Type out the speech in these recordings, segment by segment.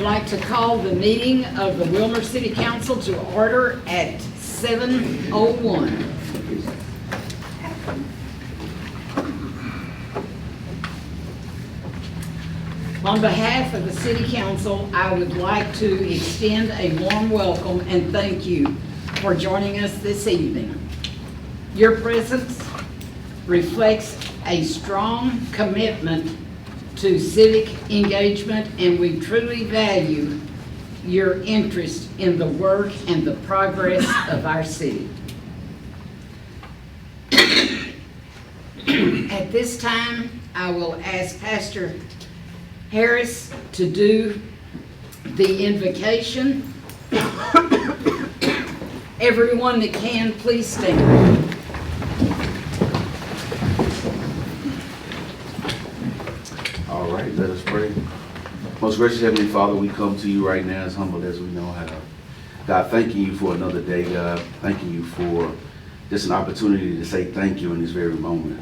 like to call the meeting of the Wilmer City Council to order at 7:01. On behalf of the City Council, I would like to extend a warm welcome and thank you for joining us this evening. Your presence reflects a strong commitment to civic engagement, and we truly value your interest in the work and the progress of our city. At this time, I will ask Pastor Harris to do the invocation. Everyone that can, please stand. All right, let us pray. Most gracious Heavenly Father, we come to you right now as humble as we know how. God, thanking you for another day, God. Thanking you for just an opportunity to say thank you in this very moment.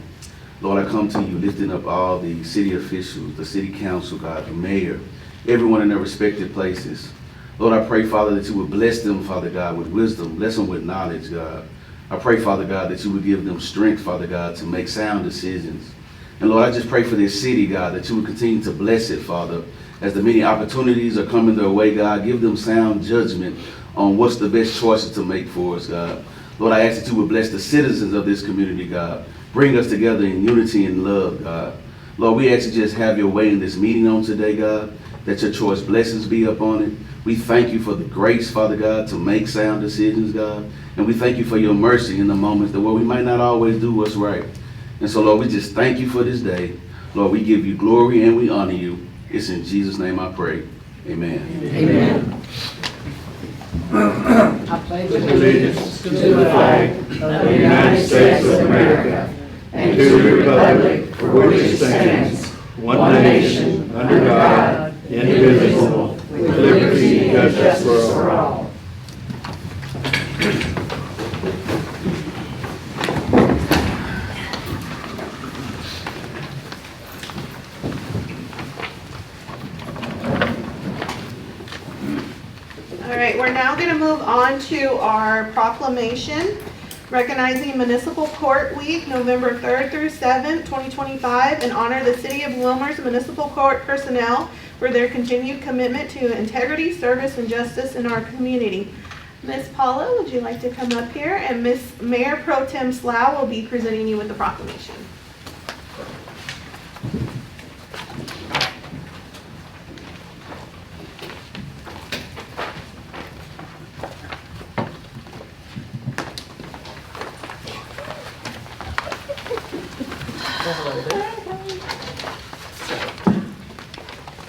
Lord, I come to you lifting up all the city officials, the city council, God, the mayor, everyone in their respective places. Lord, I pray, Father, that you would bless them, Father God, with wisdom, bless them with knowledge, God. I pray, Father God, that you would give them strength, Father God, to make sound decisions. And Lord, I just pray for this city, God, that you would continue to bless it, Father, as the many opportunities are coming their way, God. Give them sound judgment on what's the best choices to make for us, God. Lord, I ask that you would bless the citizens of this community, God. Bring us together in unity and love, God. Lord, we ask you just have your way in this meeting on today, God, that your choice blessings be upon it. We thank you for the grace, Father God, to make sound decisions, God. And we thank you for your mercy in the moments where we might not always do what's right. And so, Lord, we just thank you for this day. Lord, we give you glory and we honor you. It's in Jesus' name I pray. Amen. Amen. I pledge allegiance to the flag of the United States of America and to the republic for which it stands, one nation, under God, indivisible, with liberty and justice for all. We're now going to move on to our proclamation recognizing Municipal Court Week, November 3rd through 7th, 2025, and honor the City of Wilmer's Municipal Court personnel for their continued commitment to integrity, service, and justice in our community. Ms. Paula, would you like to come up here? And Ms. Mayor Pro Tem Slough will be presenting you with the proclamation.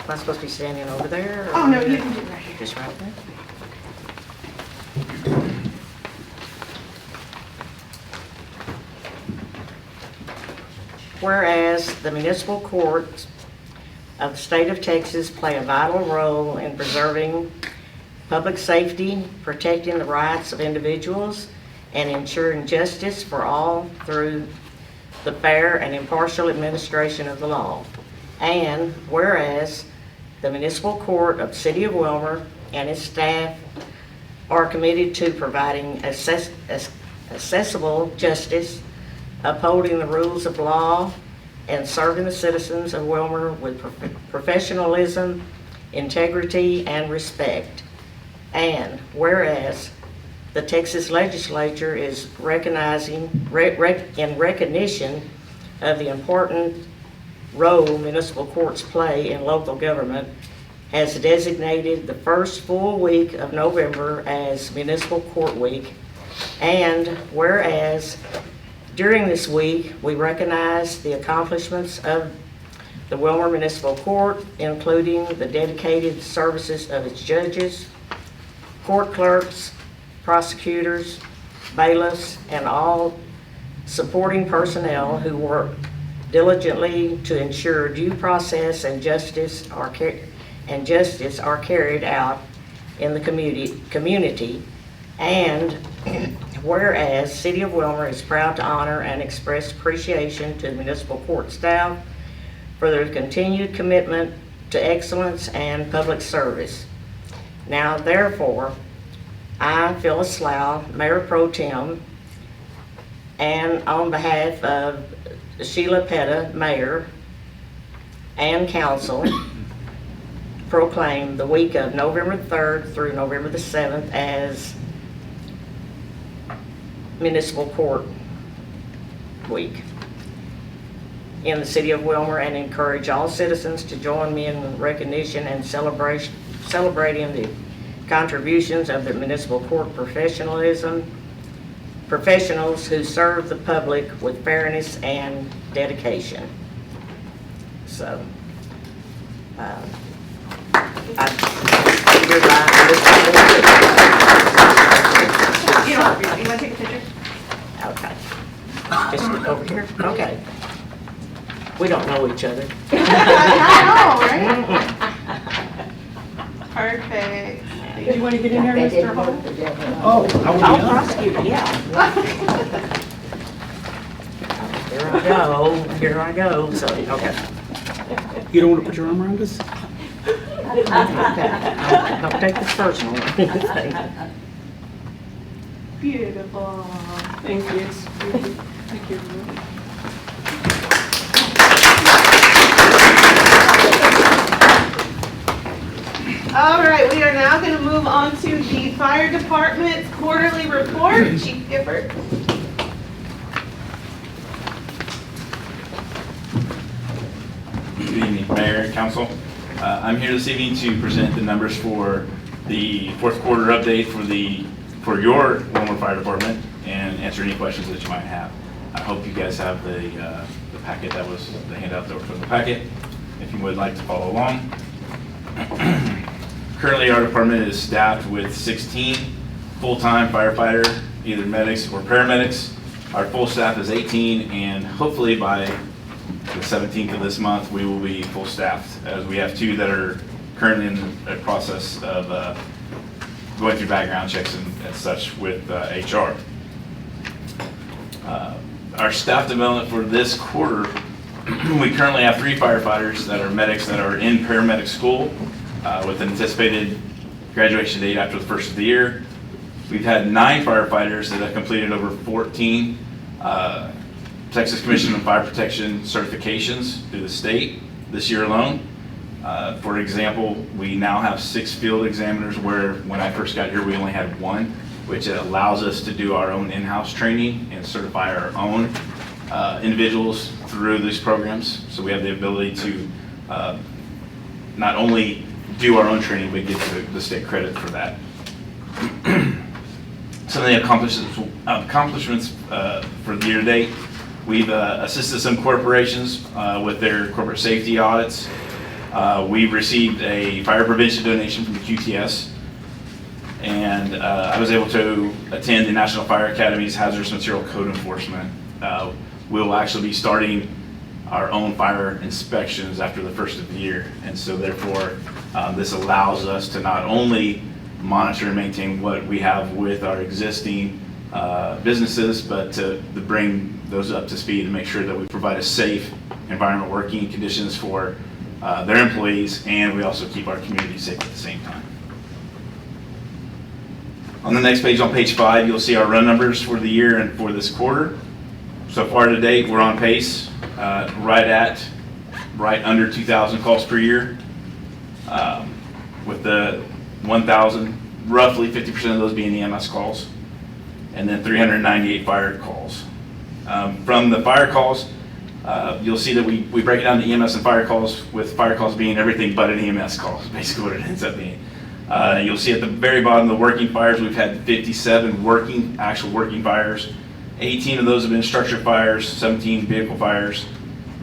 Am I supposed to be standing over there? Oh, no, you can do it right here. Just right there? Whereas the municipal courts of the state of Texas play a vital role in preserving public safety, protecting the rights of individuals, and ensuring justice for all through the fair and impartial administration of the law. And whereas the municipal court of the City of Wilmer and its staff are committed to providing accessible justice, upholding the rules of law, and serving the citizens of Wilmer with professionalism, integrity, and respect. And whereas the Texas legislature is recognizing in recognition of the important role municipal courts play in local government, has designated the first full week of November as Municipal Court Week. And whereas during this week we recognize the accomplishments of the Wilmer Municipal Court, including the dedicated services of its judges, court clerks, prosecutors, bailiffs, and all supporting personnel who work diligently to ensure due process and justice are carried out in the community. And whereas City of Wilmer is proud to honor and express appreciation to the municipal court staff for their continued commitment to excellence and public service. Now therefore, I, Phyllis Slough, Mayor Pro Tem, and on behalf of Sheila Petta, Mayor, and Council, proclaim the week of November 3rd through November the 7th as Municipal Court Week in the city of Wilmer, and encourage all citizens to join me in recognition and celebrating the contributions of the municipal court professionals who serve the public with fairness and dedication. So, You want to take a picture? okay. Just over here? Okay. We don't know each other. I know, right? Perfect. Do you want to get in here, Mr. Hall? Oh, Oh, prosecutor, yeah. Here I go, so, okay. You don't want to put your arm around us? Don't take this personal. Beautiful. Thank you. Thank you. All right, we are now going to move on to the fire department's quarterly report. Chief Gifford. Good evening, Mayor and Council. I'm here this evening to present the numbers for the fourth quarter update for your Wilmer Fire Department and answer any questions that you might have. I hope you guys have the packet that was the handout that was in the packet, if you would like to follow along. Currently, our department is staffed with 16 full-time firefighter, either medics or paramedics. Our full staff is 18, and hopefully by the 17th of this month, we will be full staffed, as we have 2 that are currently in the process of going through background checks and such with HR. Our staff development for this quarter, we currently have 3 firefighters that are medics that are in paramedic school with an anticipated graduation date after the first of the year. We've had 9 firefighters that have completed over 14 Texas Commission on Fire Protection certifications through the state this year alone. For example, we now have 6 field examiners, where when I first got here we only had 1, which allows us to do our own in-house training and certify our own individuals through these programs. So we have the ability to not only do our own training, but get the state credit for that. Some of the accomplishments for the year to date: we've assisted some corporations with their corporate safety audits. We've received a fire prevention donation from the QTS, and I was able to attend the National Fire Academy's Hazardous Material Code Enforcement. We'll actually be starting our own fire inspections after the first of the year, and so therefore this allows us to not only monitor and maintain what we have with our existing businesses, but to bring those up to speed and make sure that we provide a safe environment, working conditions for their employees, and we also keep our community safe at the same time. On the next page, on page 5, you'll see our run numbers for the year and for this quarter. So far to date, we're on pace, right under 2,000 calls per year, with the 1,000, roughly 50% of those being EMS calls, and then 398 fire calls. From the fire calls, you'll see that we break it down to EMS and fire calls, with fire calls being everything but an EMS call, basically what it ends up being. You'll see at the very bottom, the working fires, we've had 57 actual working fires. 18 of those have been structure fires, 17 vehicle fires,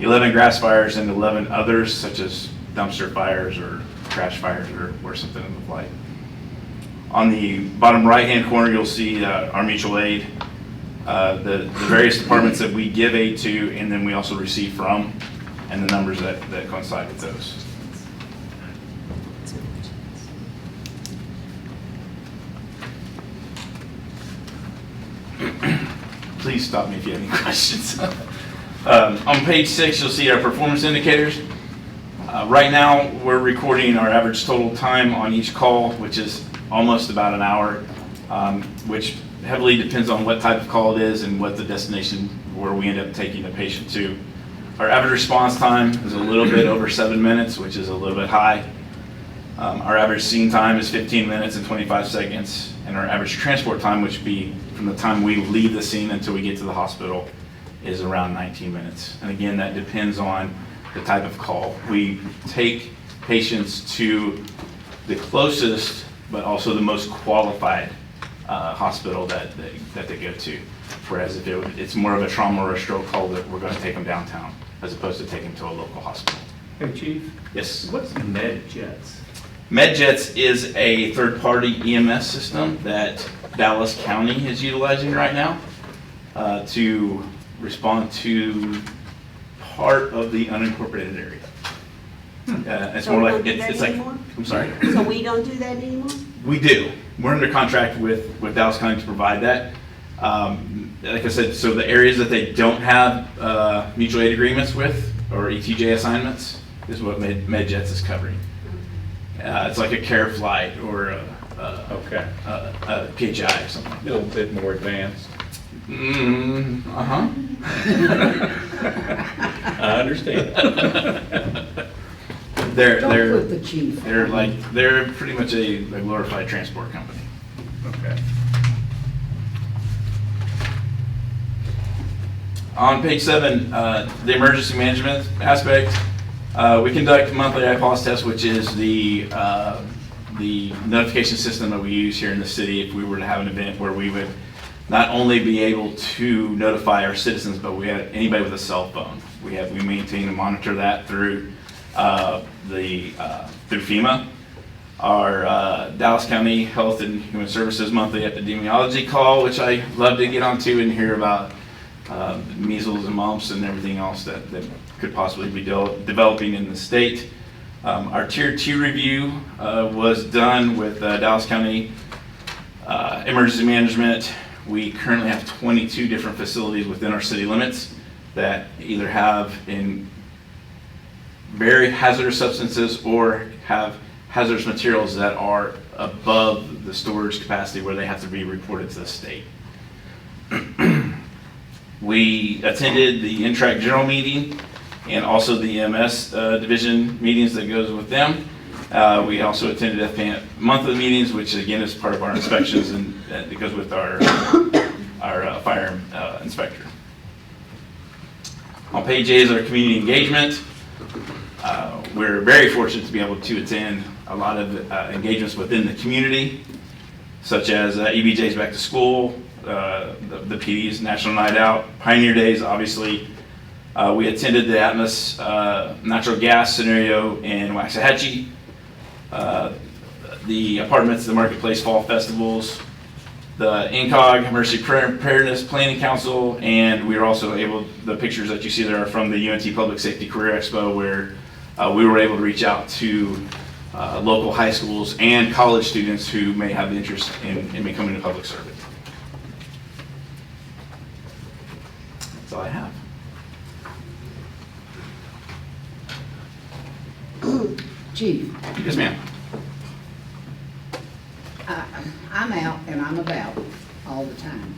11 grass fires, and 11 others, such as dumpster fires or trash fires or something of the like. On the bottom right-hand corner, you'll see our mutual aid, the various departments that we give aid to, and then we also receive from, and the numbers that coincide with those. Please stop me if you have any questions. On page 6, you'll see our performance indicators. Right now, we're recording our average total time on each call, which is almost about an hour, which heavily depends on what type of call it is and what the destination where we end up taking the patient to. Our average response time is a little bit over 7 minutes, which is a little bit high. Our average scene time is 15 minutes and 25 seconds, and our average transport time, which would be from the time we leave the scene until we get to the hospital, is around 19 minutes. And again, that depends on the type of call. We take patients to the closest, but also the most qualified hospital that they go to. Whereas if it's more of a trauma or a stroke call, that we're going to take them downtown, as opposed to taking them to a local hospital. Hey, Chief, Yes. what's MedJets? MedJets is a third-party EMS system that Dallas County is utilizing right now to respond to part of the unincorporated area. It's So more we like, don't do that it's like, anymore? I'm sorry? So we don't do that anymore? We do. We're under contract with Dallas County to provide that. Like I said, so the areas that they don't have mutual aid agreements with or ETJ assignments is what MedJets is covering. It's like a care flight or Okay, a PHI or something like a that. little bit more advanced. Uh-huh. I understand. They're Don't put the chief. they're pretty much a glorified transport company. Okay. On page 7, the emergency management aspect, we conduct monthly IPOS tests, which is the notification system that we use here in the city if we were to have an event where we would not only be able to notify our citizens, but we had anybody with a cell phone. We maintain and monitor that through through FEMA. Our Dallas County Health and Human Services monthly epidemiology call, which I love to get onto and hear about measles and mumps and everything else that could possibly be developing in the state. Our Tier 2 review was done with Dallas County Emergency Management. We currently have 22 different facilities within our city limits that either have in very hazardous substances or have hazardous materials that are above the storage capacity where they have to be reported to the state. We attended the NTRAC general meeting and also the EMS division meetings that goes with them. We also attended FPAN monthly meetings, which again is part of our inspections and it goes with our fire inspector. On page 8 is our community engagement. We're very fortunate to be able to attend a lot of engagements within the community, such as EBJ's Back to School, the PD's National Night Out, Pioneer Days, obviously. We attended the Atmos natural gas scenario in Waxahachie, the Apartments, the Marketplace Fall Festivals, the INCOG Emergency Preparedness Planning Council, and we were also able, the pictures that you see there are from the UNT Public Safety Career Expo, where we were able to reach out to local high schools and college students who may have interest in becoming a public servant. That's all I have. Chief, Yes, ma'am. I'm out and I'm about all the time.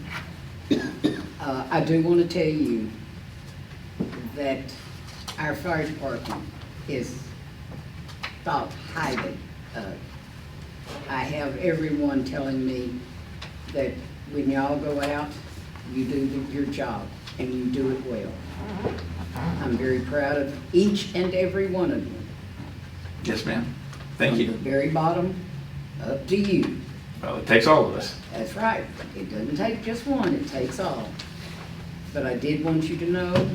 I do want to tell you that our fire department is thought highly of. I have everyone telling me that when y'all go out, you do your job and you do it well. I'm very proud of each and every one of you. Yes, ma'am. Thank From you. the very bottom up to you. Well, it takes all of us. That's right. It doesn't take just one, it takes all. But I did want you to know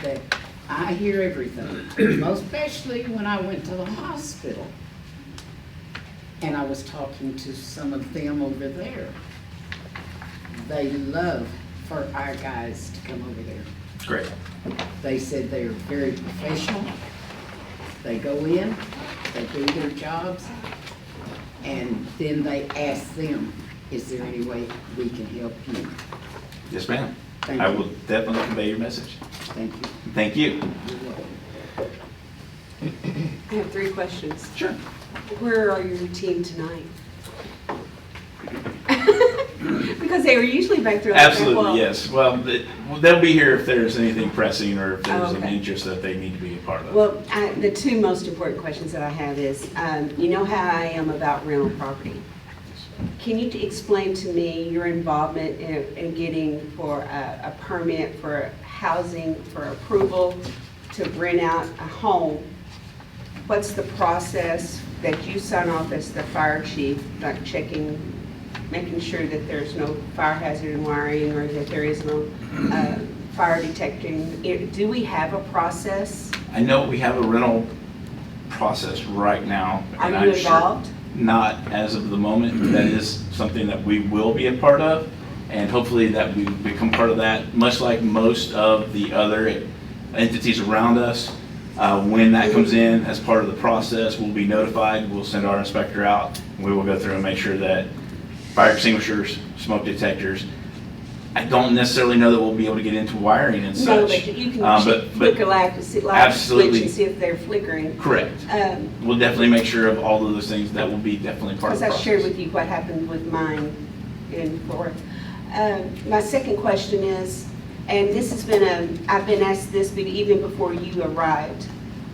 that I hear everything, most especially when I went to the hospital. And I was talking to some of them over there. They love for our guys to come over there. Great. They said they're very professional. They go in, they do their jobs, and then they ask them, is there any way we can help you? Yes, ma'am. Thank I you. will definitely convey your message. Thank you. Thank you. You're welcome. I have 3 questions. Sure. Where are your team tonight? Because they were usually back there. like that. Absolutely, Well, yes. Well, they'll be here if there's anything pressing or if there's an okay. interest that they need to be a part of. Well, the 2 most important questions that I have is, you know how I am about rental property. Can you explain to me your involvement in getting for a permit for housing, for approval to rent out a home? What's the process that you sign off as the fire chief, like checking, making sure that there's no fire hazard in wiring or that there is no fire detecting? Do we have a process? I know we have a rental process right now. Are and you I'm sure involved? Not as of the moment, but that is something that we will be a part of. And hopefully that we become part of that, much like most of the other entities around us. When that comes in as part of the process, we'll be notified. We'll send our inspector out. And we will go through and make sure that fire extinguishers, smoke detectors. I don't necessarily know that we'll be able to get into wiring and such. No, but you can but flicker light switch absolutely. and see if they're flickering. Correct. We'll definitely make sure of all of those things. That will be definitely part of Because the I process. shared with you what happened with mine in Florida. My second question is, and this has been I've been asked this even before you arrived.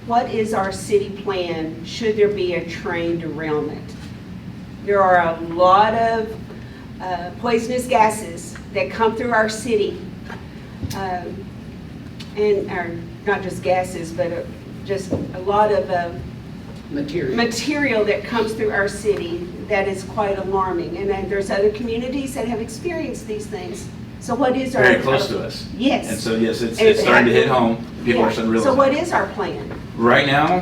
What is our city plan should there be a train derailment? There are a lot of poisonous gases that come through our city. And are not just gases, but just a lot of material that comes through our city that is quite alarming. And then there's other communities that have experienced these things. So what is our... Very close to us. Yes. And so, yes, it's starting to hit home. People are starting to realize. So what is our plan? Right now,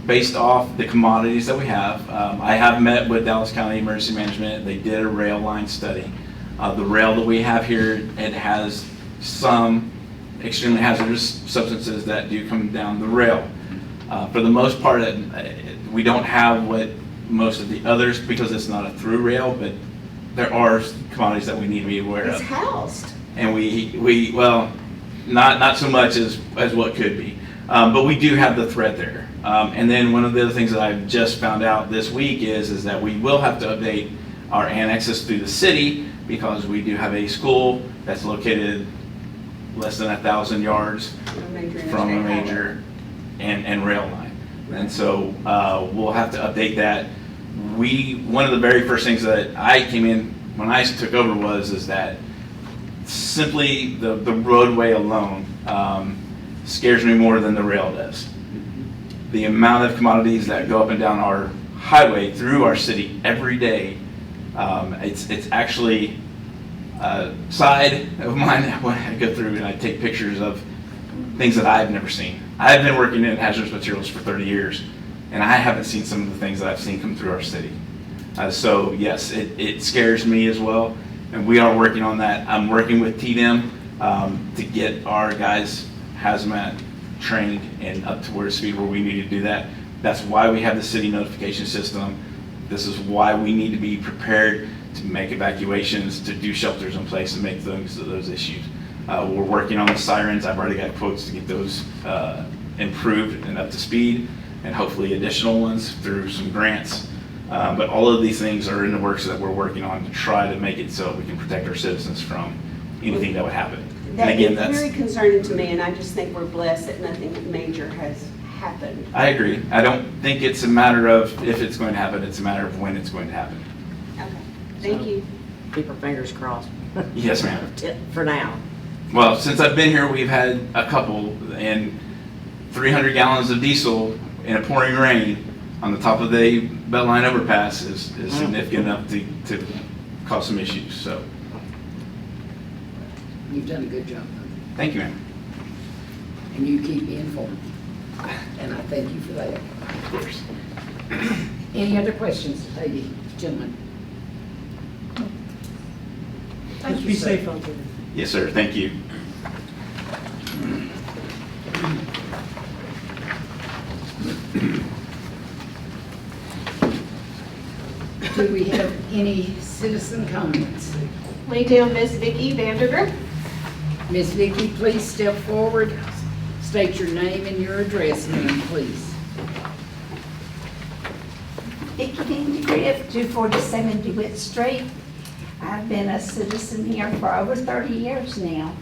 based off the commodities that we have, I have met with Dallas County Emergency Management. They did a rail line study. The rail that we have here, it has some extremely hazardous substances that do come down the rail. For the most part, we don't have what most of the others, because it's not a through rail, but there are commodities that we need to be aware It's of. housed. And well, not so much as what could be. But we do have the threat there. And then one of the other things that I've just found out this week is that we will have to update our annexes through the city, because we do have a school that's located less than 1,000 yards from a major and rail line. And so we'll have to update that. One of the very first things that I came in when I took over is that simply the roadway alone scares me more than the rail does. The amount of commodities that go up and down our highway through our city every day, it's actually a side of mine when I go through and I take pictures of things that I've never seen. I've been working in hazardous materials for 30 years, and I haven't seen some of the things that I've seen come through our city. So yes, it scares me as well, and we are working on that. I'm working with TDM to get our guys hazmat trained and up to where speed where we need to do that. That's why we have the city notification system. This is why we need to be prepared to make evacuations, to do shelters in place, and make those issues. We're working on the sirens. I've already got quotes to get those improved and up to speed, and hopefully additional ones through some grants. But all of these things are in the works that we're working on to try to make it so we can protect our citizens from anything that would happen. That And again, is very concerning to me, and I just think we're blessed that nothing major has happened. I agree. I don't think it's a matter of if it's going to happen, it's a matter of when it's going to happen. Okay, thank you. Keep our fingers crossed. Yes, ma'am. For now. Well, since I've been here, we've had a couple, and 300 gallons of diesel in a pouring rain on the top of the Beltline overpass is significant enough to cause some issues, so. You've done a good job, Thank you, ma'am. and you keep me informed, and I thank you for that. Of course. Any other questions, lady, gentlemen? Just be safe out there. Yes, sir. Thank you. Do we have any citizen comments? We do Miss Vicki Vandergriff. Ms. Vicki, please step forward. State your name and your address, ma'am, please. Candy Griff, 247 DeWitt Street. I've been a citizen here for over 30 years now.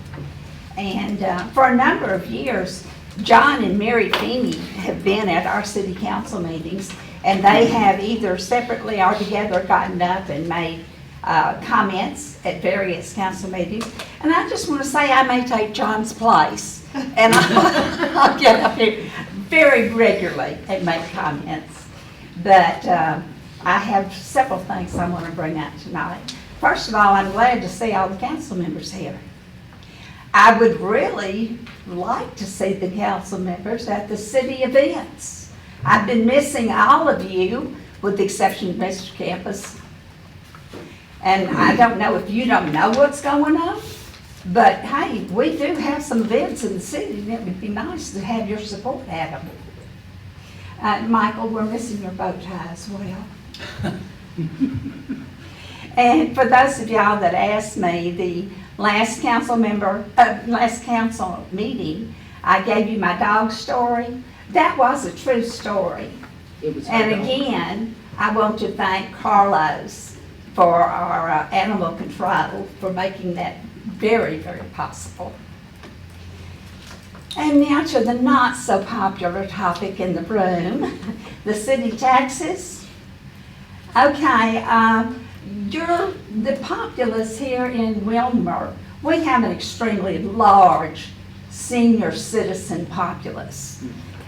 And for a number of years, John and Mary Feeney have been at our city council meetings, and they have either separately or together gotten up and made comments at various council meetings. And I just want to say I may take John's place, and I'll get up here very regularly and make comments. But I have several things I want to bring up tonight. First of all, I'm glad to see all the council members here. I would really like to see the council members at the city events. I've been missing all of you, with the exception of Mr. Campus. And I don't know if you don't know what's going on, but hey, we do have some events in the city, and it would be nice to have your support at them. Michael, we're missing your bow tie as well. And for those of y'all that asked me, the last council meeting, I gave you my dog story. That was a true story. It was And her dog. again, I want to thank Carlos for our animal control for making that very, very possible. And now to the not so popular topic in the room, the city taxes. Okay, the populace here in Wilmer, we have an extremely large senior citizen populace.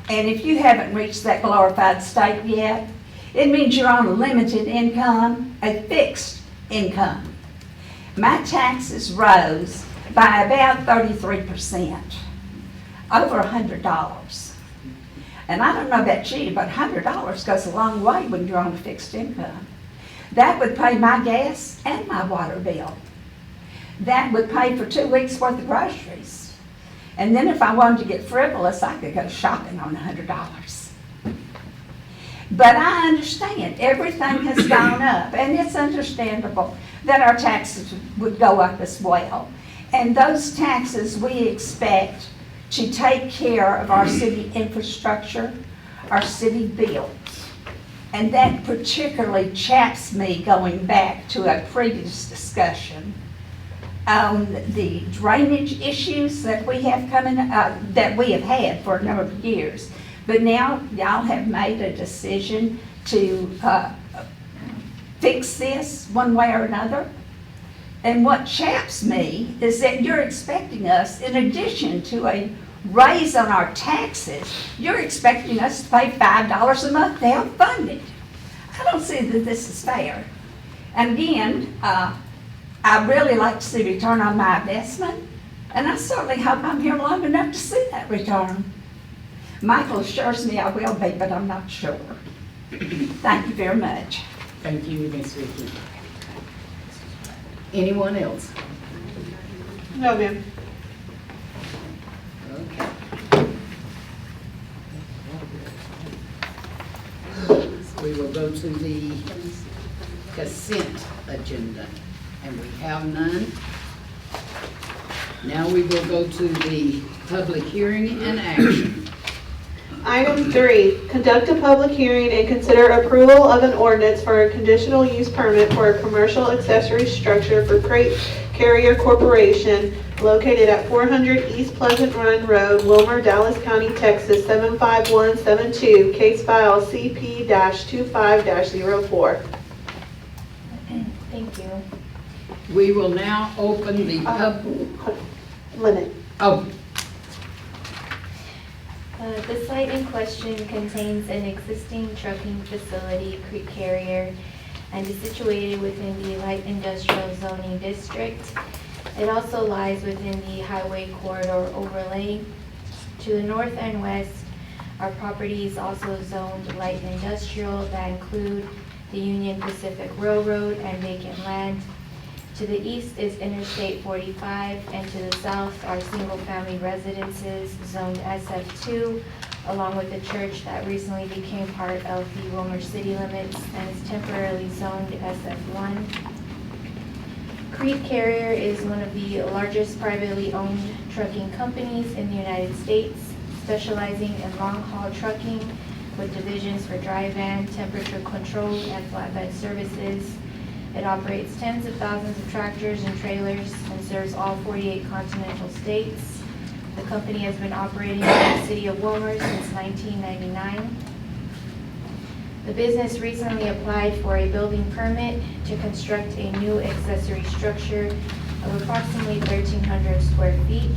And if you haven't reached that glorified state yet, it means you're on a limited income, a fixed income. My taxes rose by about 33%, over $100. And I don't know about you, but $100 goes a long way when you're on a fixed income. That would pay my gas and my water bill. That would pay for 2 weeks' worth of groceries. And then if I wanted to get frivolous, I could go shopping on $100. But I understand everything has gone up, and it's understandable that our taxes would go up as well. And those taxes we expect to take care of our city infrastructure, our city bills. And that particularly chaps me, going back to a previous discussion on the drainage issues that we have that we have had for a number of years. But now y'all have made a decision to fix this one way or another. And what chaps me is that you're expecting us, in addition to a raise on our taxes, you're expecting us to pay $5 a month to help fund it. I don't see that this is fair. And again, I really like to see return on my investment, and I certainly hope I'm here long enough to see that return. Michael assures me I will be, but I'm not sure. Thank you very much. Thank you, Ms. Vicky. Anyone else? No, ma'am. Okay. We will go to the consent agenda, and we have none. Now we will go to the public hearing and action. Item 3, conduct a public hearing and consider approval of an ordinance for a conditional use permit for a commercial accessory structure for Crate Carrier Corporation located at 400 East Pleasant Run Road, Wilmer, Dallas County, Texas, 75172, case file CP-25-04. Thank you. We will now open the Limit. The site in question contains an existing trucking facility, Creek Carrier, and is situated within the light industrial zoning district. It also lies within the highway corridor overlay. To the north and west are properties also zoned light industrial that include the Union Pacific Railroad and vacant land. To the east is Interstate 45, and to the south are single-family residences zoned SF2, along with a church that recently became part of the Wilmer city limits and is temporarily zoned SF1. Creek Carrier is one of the largest privately owned trucking companies in the United States, specializing in long-haul trucking with divisions for dry van, temperature control, and flatbed services. It operates tens of thousands of tractors and trailers and serves all 48 continental states. The company has been operating in the city of Wilmer since 1999. The business recently applied for a building permit to construct a new accessory structure of approximately 1,300 square feet.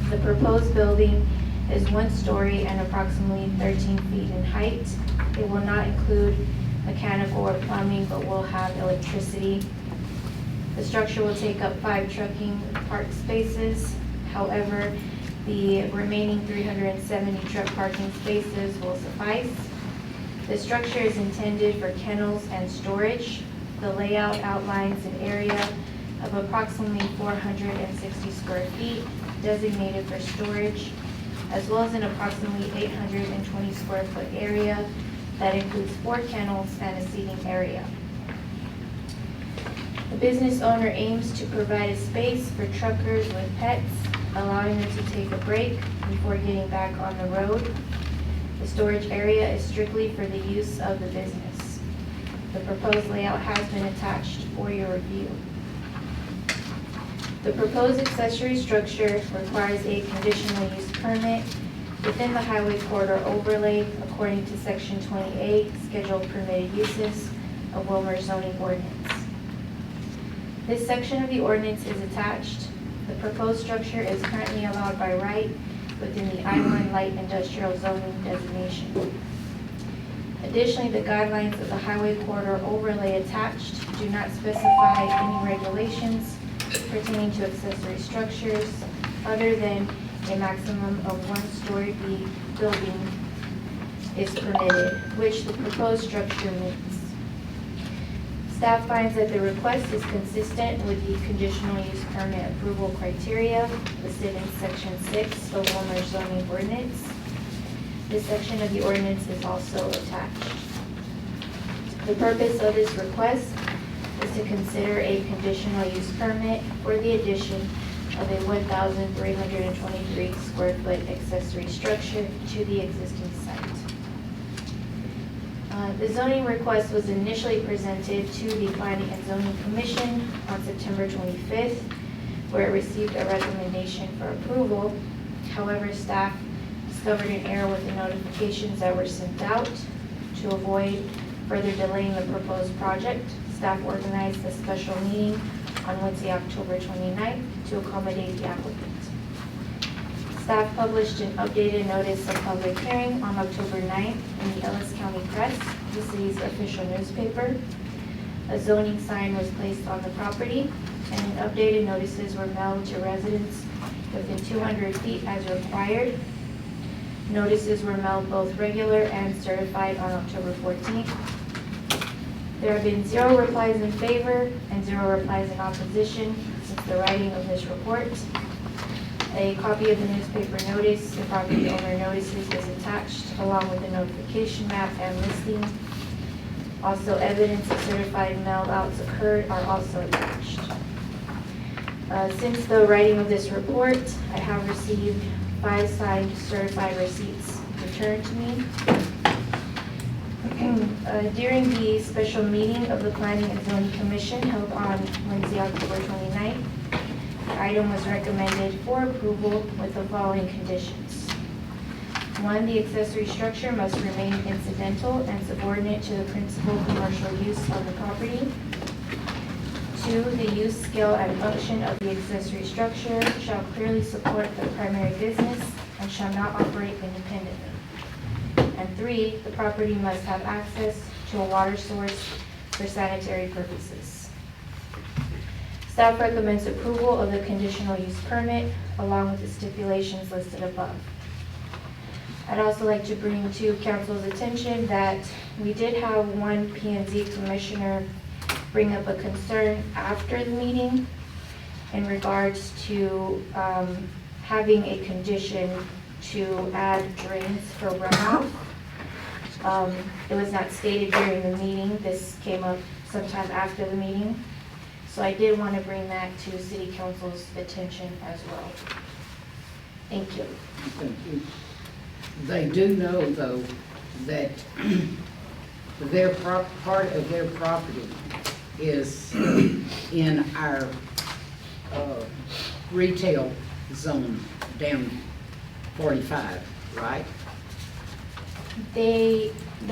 The proposed building is 1 story and approximately 13 feet in height. It will not include mechanical or plumbing, but will have electricity. The structure will take up 5 trucking park spaces. However, the remaining 370 truck parking spaces will suffice. The structure is intended for kennels and storage. The layout outlines an area of approximately 460 square feet designated for storage, as well as an approximately 820 square foot area that includes 4 kennels and a seating area. The business owner aims to provide a space for truckers with pets, allowing them to take a break before getting back on the road. The storage area is strictly for the use of the business. The proposed layout has been attached for your review. The proposed accessory structure requires a conditional use permit within the highway corridor overlay according to section 28, scheduled permitted uses of Wilmer zoning ordinance. This section of the ordinance is attached. The proposed structure is currently allowed by right within the I-1 light industrial zoning designation. Additionally, the guidelines of the highway corridor overlay attached do not specify any regulations pertaining to accessory structures other than a maximum of 1-story building is permitted, which the proposed structure meets. Staff finds that the request is consistent with the conditional use permit approval criteria listed in section 6 of Wilmer zoning ordinance. This section of the ordinance is also attached. The purpose of this request is to consider a conditional use permit for the addition of a 1,323 square foot accessory structure to the existing site. The zoning request was initially presented to the Planning and Zoning Commission on September 25th, where it received a recommendation for approval. However, staff discovered an error with the notifications that were sent out. To avoid further delaying the proposed project, staff organized a special meeting on Wednesday, October 29th to accommodate the applicant. Staff published an updated notice of public hearing on October 9th in the Ellis County Press, the city's official newspaper. A zoning sign was placed on the property, and updated notices were mailed to residents within 200 feet as required. Notices were mailed both regular and certified on October 14th. There have been 0 replies in favor and 0 replies in opposition since the writing of this report. A copy of the newspaper notice, the property owner notices is attached along with the notification map and listing. Also, evidence of certified mail outs occurred are also attached. Since the writing of this report, I have received 5 signed certified receipts returned to me. During the special meeting of the Planning and Zoning Commission held on Wednesday, October 29th, the item was recommended for approval with the following conditions. 1, the accessory structure must remain incidental and subordinate to the principal commercial use of the property. 2, the use, scale, and function of the accessory structure shall clearly support the primary business and shall not operate independently. And 3, the property must have access to a water source for sanitary purposes. Staff recommends approval of the conditional use permit along with the stipulations listed above. I'd also like to bring to council's attention that we did have one P&Z commissioner bring up a concern after the meeting in regards to having a condition to add drains for runoff. It was not stated during the meeting. This came up sometime after the meeting. So I did want to bring that to City Council's attention as well. Thank you. Thank you. They do know, though, that part of their property is in our retail zone down 45, right? The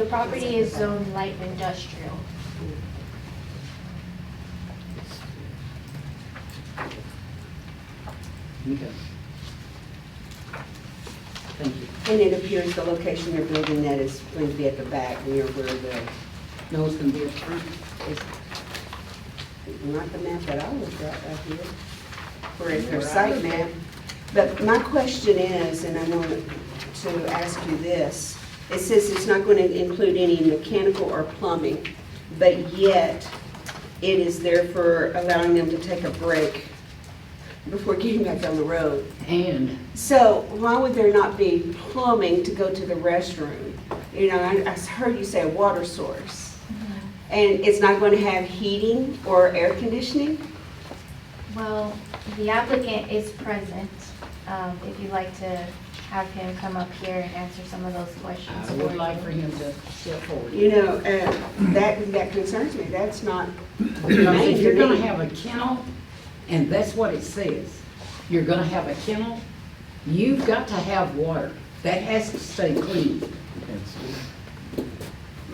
property is zoned light industrial. Okay. Thank you. And it appears the location they're building that is going to be at the back near where the, No, it's gonna be up front. not the map that I looked at right here, where it's their site map. But my question is, and I wanted to ask you this, it says it's not going to include any mechanical or plumbing, but yet it is there for allowing them to take a break before getting back on the road. And So why would there not be plumbing to go to the restroom? You know, I heard you say a water source. And it's not going to have heating or air conditioning? Well, the applicant is present. If you'd like to have him come up here and answer some of those questions. I would like for him to step forward. You know, that concerns me. That's not Because humane if to you're gonna me. have a kennel, and that's what it says, you're gonna have a kennel, you've got to have water. That has to stay clean.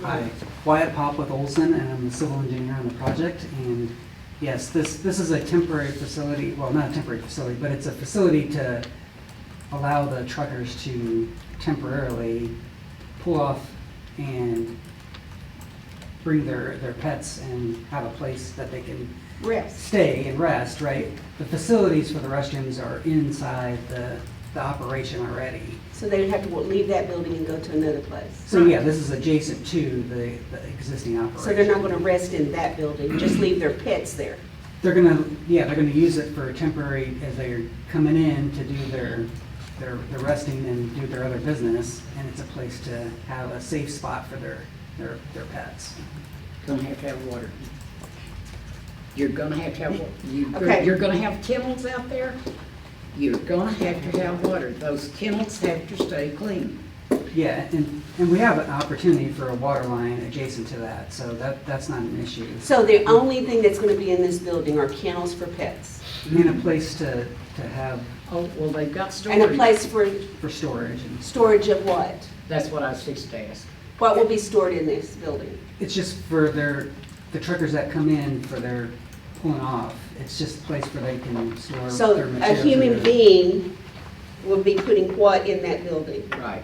Hi, Wyatt Pop with Olson, and I'm the civil engineer on the project. And yes, this is a temporary facility, well, not a temporary facility, but it's a facility to allow the truckers to temporarily pull off and bring their pets and have a place that they can Rest. stay and rest, right? The facilities for the restrooms are inside the operation already. So they would have to leave that building and go to another place. So yeah, this is adjacent to the existing operation. So they're not going to rest in that building, just leave their pets there. They're gonna use it for temporary, as they're coming in to do their resting and do their other business, and it's a place to have a safe spot for their pets. Gonna have to have water. You're gonna have to have, Okay. you're gonna have kennels out there, you're gonna have to have water. Those kennels have to stay clean. Yeah, and we have an opportunity for a water line adjacent to that, so that's not an issue. So the only thing that's going to be in this building are kennels for pets? And a place to have Oh, well, they've got storage. And a place for for storage. And storage of what? That's what I was fixing to ask. What will be stored in this building? it's just for the truckers that come in for their pulling off. It's just a place where they can store So their a materials. human being will be putting what in that building? Right.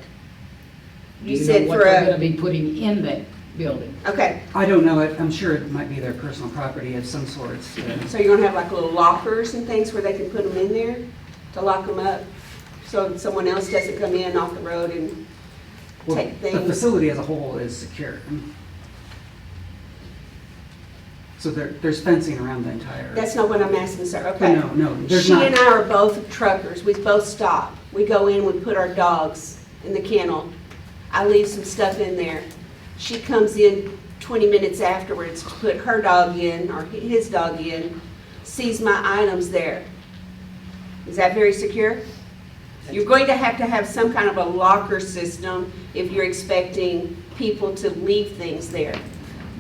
You Do said know what for they're a- gonna be putting in that building? Okay, I don't know it. I'm sure it might be their personal property of some sorts. so you're gonna have like little lockers and things where they can put them in there to lock them up? So someone else doesn't come in off the road and Well, take the things? facility as a whole is secure. So there's fencing around the entire. That's not what I'm asking, sir, okay? No, there's She not. and I are both truckers, we both stop. We go in, we put our dogs in the kennel. I leave some stuff in there. She comes in 20 minutes afterwards to put her dog in, or his dog in, sees my items there. Is that very secure? You're going to have some kind of a locker system if you're expecting people to leave things there.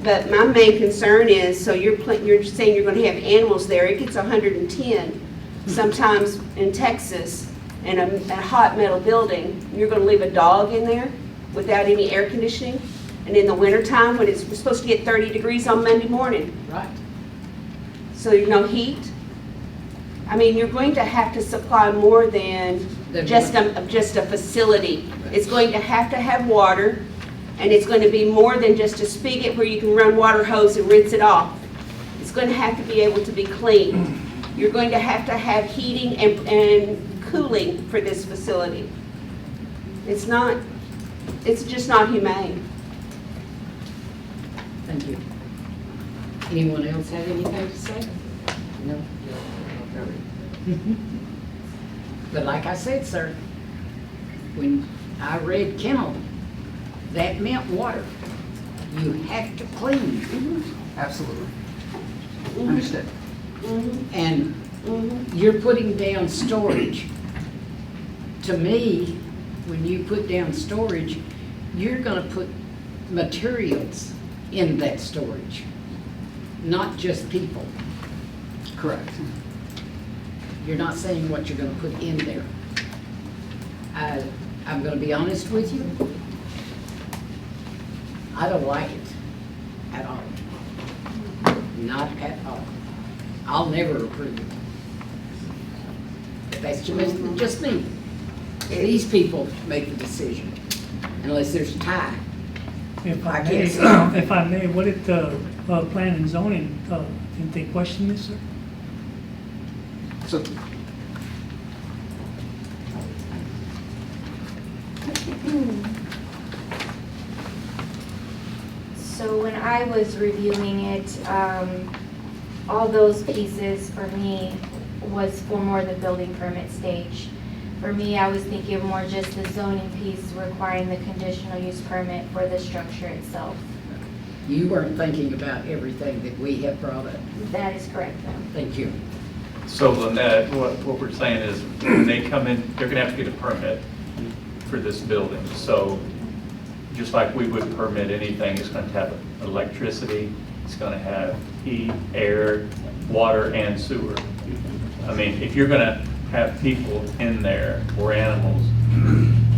But my main concern is, so you're saying you're gonna have animals there, it gets 110 sometimes in Texas, in a hot metal building, you're gonna leave a dog in there without any air conditioning? And in the wintertime, when it's supposed to get 30 degrees on Monday morning, Right. so there's no heat? I mean, you're going to have to supply more than just a facility. It's going to have water, and it's going to be more than just a spigot where you can run water hose and rinse it off. It's going to have to be able to be cleaned. You're going to have heating and cooling for this facility. It's just not humane. Thank you. Anyone else have anything to say? No? But like I said, sir, when I read kennel, that meant water. You have to clean. Absolutely. Understood. And you're putting down storage. To me, when you put down storage, you're gonna put materials in that storage, not just people. Correct. You're not saying what you're gonna put in there. I'm gonna be honest with you. I don't like it at all. Not at all. I'll never approve it. But that's just me. These people make the decision, unless there's a tie. If I I may, guess. if I may, what if the plan and zoning, didn't they question this, sir? So, So when I was reviewing it, all those pieces for me was for more the building permit stage. For me, I was thinking of more just the zoning piece requiring the conditional use permit for the structure itself. You weren't thinking about everything that we have brought up. That is correct, though. Thank you. So Lynette, what we're saying is, when they come in, they're gonna have to get a permit for this building. So, just like we would permit anything, it's gonna have electricity, it's gonna have heat, air, water, and sewer. I mean, if you're gonna have people in there or animals,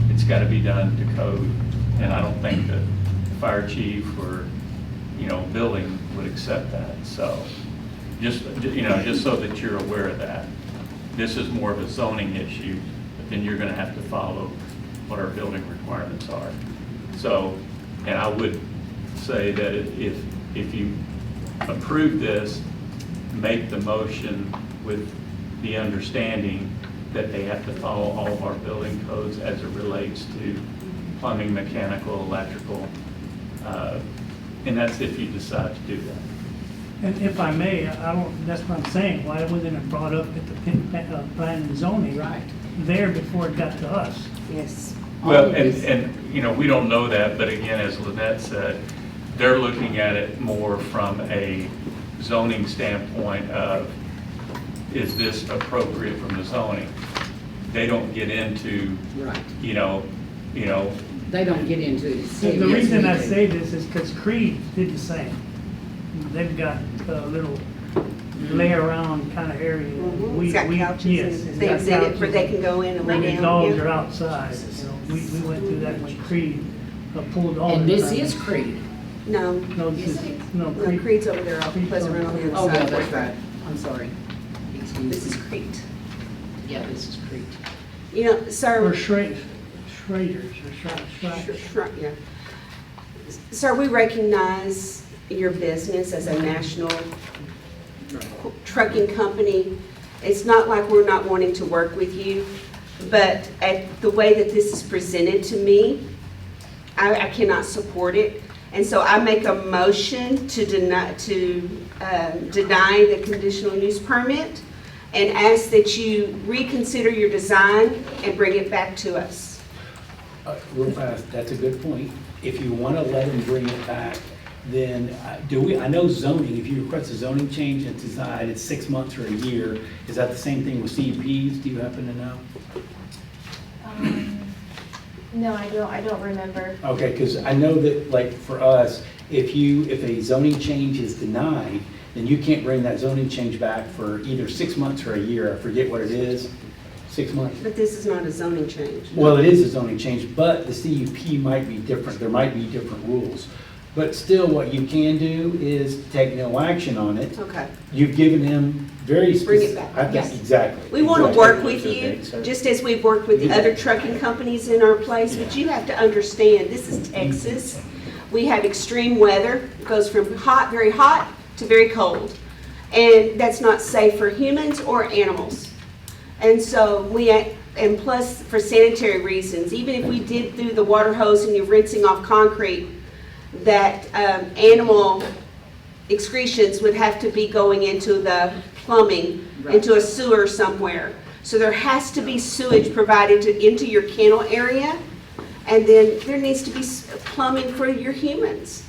it's gotta be done to code. And I don't think that the fire chief or, building would accept that. So, just so that you're aware of that. This is more of a zoning issue, but then you're gonna have to follow what our building requirements are. So, and I would say that if you approve this, make the motion with the understanding that they have to follow all of our building codes as it relates to plumbing, mechanical, electrical, and that's if you decide to do that. And if I may, that's what I'm saying, why wasn't it brought up at the plan and zoning? Right. There before it got to us? Yes. Well, All of this- and we don't know that, but again, as Lynette said, they're looking at it more from a zoning standpoint of, is this appropriate from the zoning? They don't get into, Right. they don't get into it. The reason I say this is because Creed did the same. They've got a little lay around kind of area. Mhm. It's got couches Yes, and it's things got in it where they couches can go in and lay and down. the dogs Yeah. are outside. We went through that when Creed pulled all. And the this permits. is Creed. No, No, this is, no, no, Creed. Creed's over there off Pleasant Run on the Oh, other yeah, side. that's right. I'm sorry. Excuse This is me. Creed. Yeah, this is Creed. Or Sir, Schraders, yeah. Sir, we recognize your business as a national trucking company. It's not like we're not wanting to work with you, but the way that this is presented to me, I cannot support it. And so I make a motion to deny the conditional use permit and ask that you reconsider your design and bring it back to us. Real fast, that's a good point. If you want to let them bring it back, then I know zoning, if you request a zoning change and decide it's 6 months or a year, is that the same thing with CUPs? Do you happen to know? No, I don't remember. Okay, because I know that, like, for us, if a zoning change is denied, then you can't bring that zoning change back for either 6 months or a year. I forget what it is, 6 months. But this is not a zoning change. Well, it is a zoning change, but the CUP might be different, there might be different rules. But still, what you can do is take no action on it. Okay. You've given him very Bring it specific. back, yes. Exactly. We want to Exactly. work with you, Okay, sir. just as we've worked with the other trucking companies in our place, but you have to understand, this is Texas. We have extreme weather. It goes from hot, very hot, to very cold. And that's not safe for humans or animals. And so and plus for sanitary reasons, even if we did through the water hose and you're rinsing off concrete, that animal excretions would have to be going into the plumbing, into a sewer somewhere. So there has to be sewage provided into your kennel area, and then there needs to be plumbing for your humans.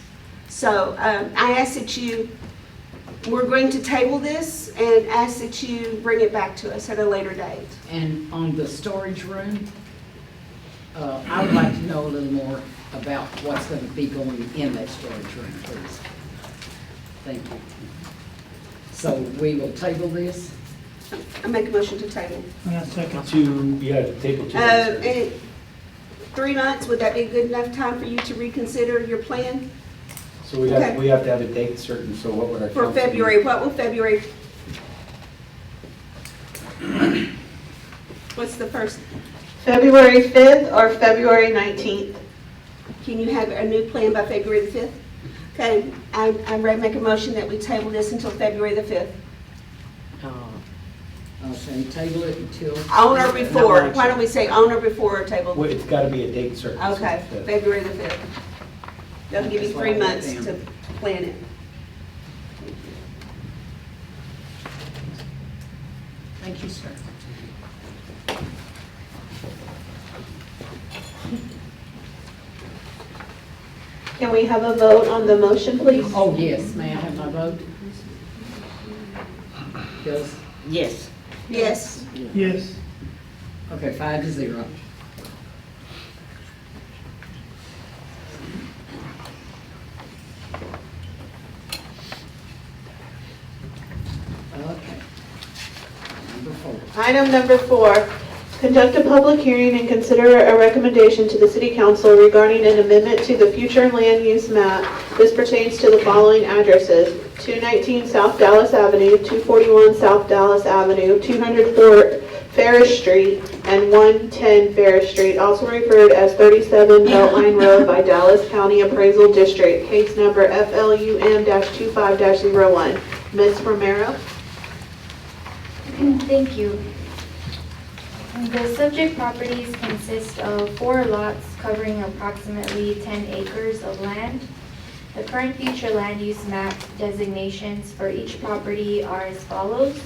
So I ask that we're going to table this and ask that you bring it back to us at a later date. And on the storage room, I would like to know a little more about what's going to be going in that storage room, please. Thank you. So we will table this. I make a motion to table. Yeah, second. Table 2. And 3 months, would that be good enough time for you to reconsider your plan? So we Okay. have to have a date certain, so what would our For council be? February, what will February? What's the first? February 5th or February 19th? Can you have a new plan by February the 5th? Okay, I'm ready to make a motion that we table this until February the 5th. Okay, table it until. On or before, why don't we say on or before or table? Well, it's got to be a date certain. so Okay, it's, February the 5th. That'll give you That's what 3 I wrote months down. to plan it. Thank you, sir. Can we have a vote on the motion, please? Oh, yes, may I have my vote? Yes. Yes. Yes. Yes. Okay, 5-0. Okay. Number 4. Item number 4, conduct a public hearing and consider a recommendation to the City Council regarding an amendment to the future land use map. This pertains to the following addresses: 219 South Dallas Avenue, 241 South Dallas Avenue, 204 Ferris Street, and 110 Ferris Street, also referred as 37 Beltline Road by Dallas County Appraisal District, case number FLUM-25-01. Ms. Romero? Thank you. The subject properties consist of 4 lots covering approximately 10 acres of land. The current future land use map designations for each property are as follows: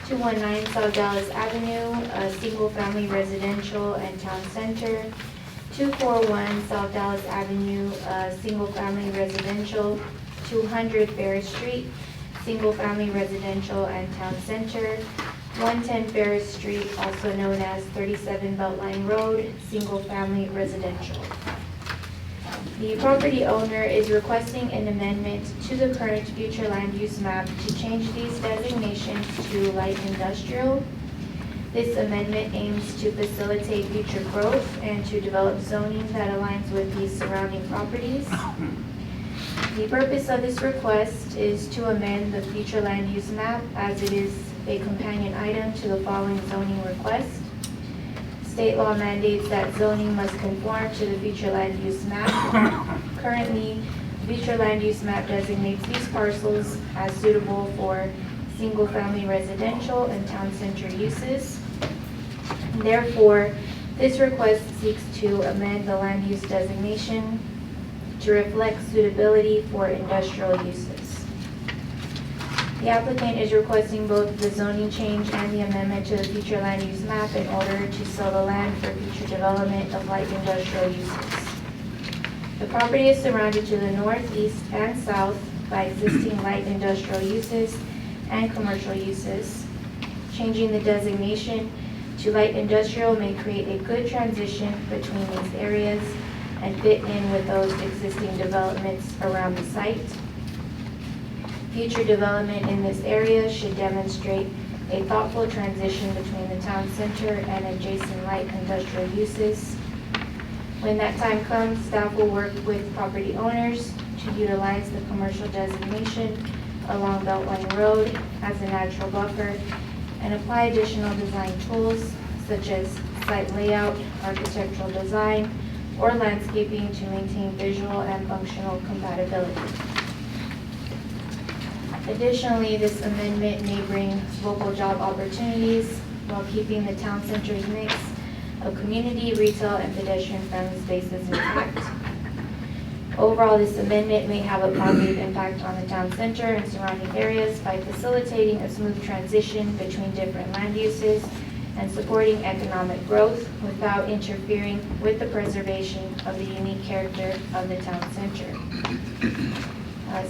219 South Dallas Avenue, a single-family residential and town center; 241 South Dallas Avenue, a single-family residential; 200 Ferris Street, single-family residential and town center; 110 Ferris Street, also known as 37 Beltline Road, single-family residential. The property owner is requesting an amendment to the current future land use map to change these designations to light industrial. This amendment aims to facilitate future growth and to develop zoning that aligns with the surrounding properties. The purpose of this request is to amend the future land use map as it is a companion item to the following zoning request. State law mandates that zoning must conform to the future land use map. Currently, the future land use map designates these parcels as suitable for single-family residential and town center uses. Therefore, this request seeks to amend the land use designation to reflect suitability for industrial uses. The applicant is requesting both the zoning change and the amendment to the future land use map in order to sell the land for future development of light industrial uses. The property is surrounded to the north, east, and south by existing light industrial uses and commercial uses. Changing the designation to light industrial may create a good transition between these areas and fit in with those existing developments around the site. Future development in this area should demonstrate a thoughtful transition between the town center and adjacent light industrial uses. When that time comes, staff will work with property owners to utilize the commercial designation along Beltline Road as a natural buffer and apply additional design tools such as site layout, architectural design, or landscaping to maintain visual and functional compatibility. Additionally, this amendment may bring local job opportunities while keeping the town center's mix of community, retail, and pedestrian-friendly spaces intact. Overall, this amendment may have a positive impact on the town center and surrounding areas by facilitating a smooth transition between different land uses and supporting economic growth without interfering with the preservation of the unique character of the town center.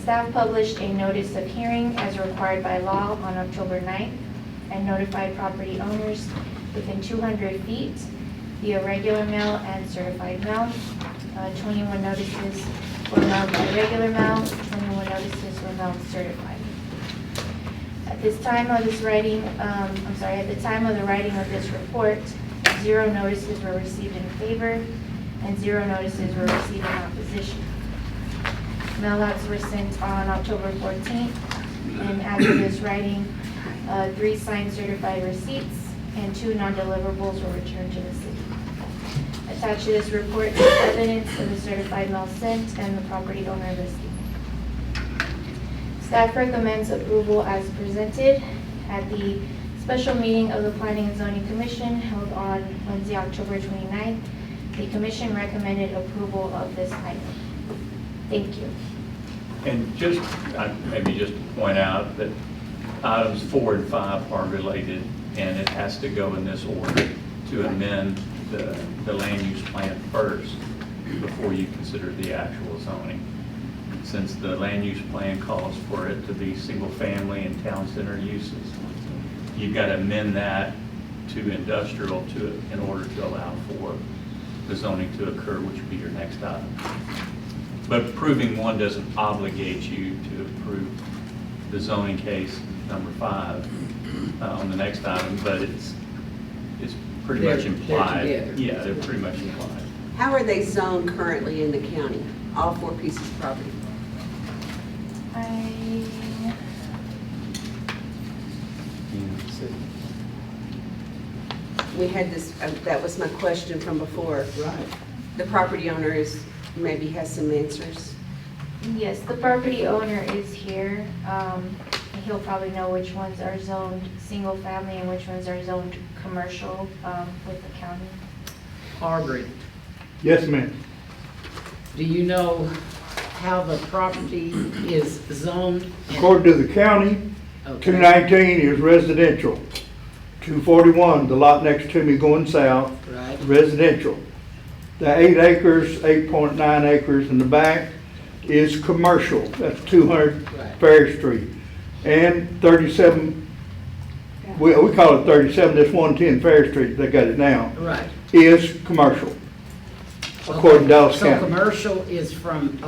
Staff published a notice of hearing as required by law on October 9th and notified property owners within 200 feet via regular mail and certified mail. 21 notices were mailed by regular mail, 21 notices were mailed certified. At this time of this writing, at the time of the writing of this report, 0 notices were received in favor and 0 notices were received in opposition. Mailouts were sent on October 14th, and after this writing, 3 signed certified receipts and 2 non-deliverables were returned to the city. Attached to this report is evidence of the certified mail sent and the property owner received. Staff recommends approval as presented at the special meeting of the Planning and Zoning Commission held on Wednesday, October 29th. The commission recommended approval of this item. Thank you. And just, maybe just point out that items 4 and 5 are related, and it has to go in this order to amend the land use plan first before you consider the actual zoning. Since the land use plan calls for it to be single family and town center uses, you've got to amend that to industrial in order to allow for the zoning to occur, which would be your next item. But approving one doesn't obligate you to approve the zoning case number 5 on the next item, but it's pretty much implied. Yeah, they're pretty much implied. How are they zoned currently in the county, all 4 pieces of property? We had this, that was my question from before. Right. The property owner maybe has some answers. Yes, the property owner is here. He'll probably know which ones are zoned single family and which ones are zoned commercial with the county. Aubrey, Yes, ma'am. do you know how the property is zoned? According to the county, Okay. 219 is residential. 241, the lot next to me going south, Right, residential. The 8 acres, 8.9 acres in the back is commercial. That's 200 Right. Fair Street. And 37, we call it 37, this 110 Fair Street, they got it now, right. is commercial, according to Dallas So County. commercial is from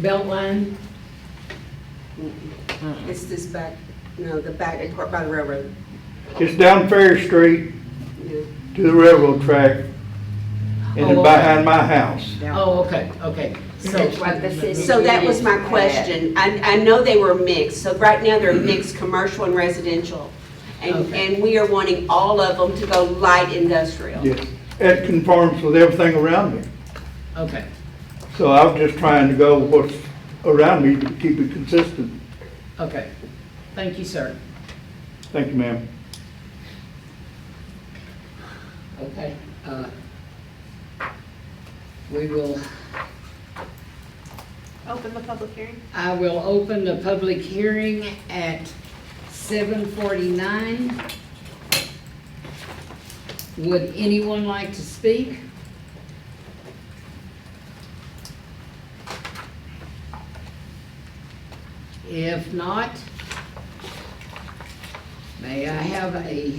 Beltline? It's this back, the back part by the railroad. It's down Fair Street Yeah. to the railroad track, and Oh, it's okay. behind my house. Oh, okay. So that was my question. I know they were mixed, so right now they're mixed commercial and residential. Okay. And we are wanting all of them to go light industrial. Yes, it conforms with everything around me. Okay, So I was just trying to go what's around me to keep it consistent. okay. Thank you, sir. Thank you, ma'am. Okay. We will, Open the public hearing. I will open the public hearing at 7:49. Would anyone like to speak? If not, may I have a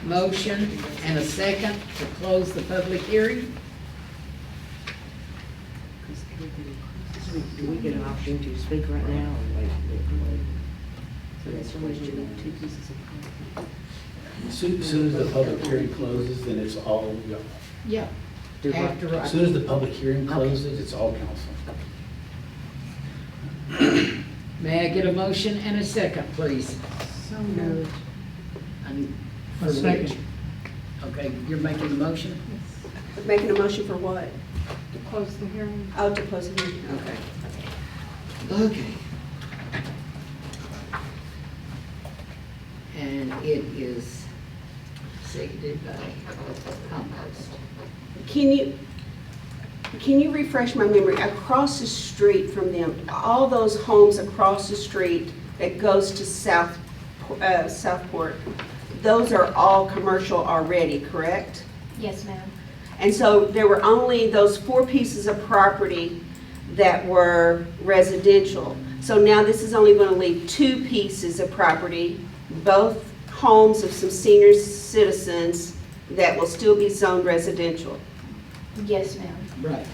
motion and a second to close the public hearing? Do we get an opportunity to speak right now or wait? So that's the question, 2 pieces of property. As soon as the public hearing closes, then it's all, Yeah. Do what? After, as soon as the public hearing closes, it's all council. may I get a motion and a second, please? So moved. And A for second. which? Okay, you're making the motion? Making a motion for what? To close the hearing. Oh, to close the hearing, okay. Okay. And it is seconded by Compost. Can you refresh my memory? Across the street from them, all those homes across the street that goes to Southport, those are all commercial already, correct? Yes, ma'am. And so there were only those 4 pieces of property that were residential. So now this is only going to leave 2 pieces of property, both homes of some senior citizens that will still be zoned residential. Yes, ma'am. Right.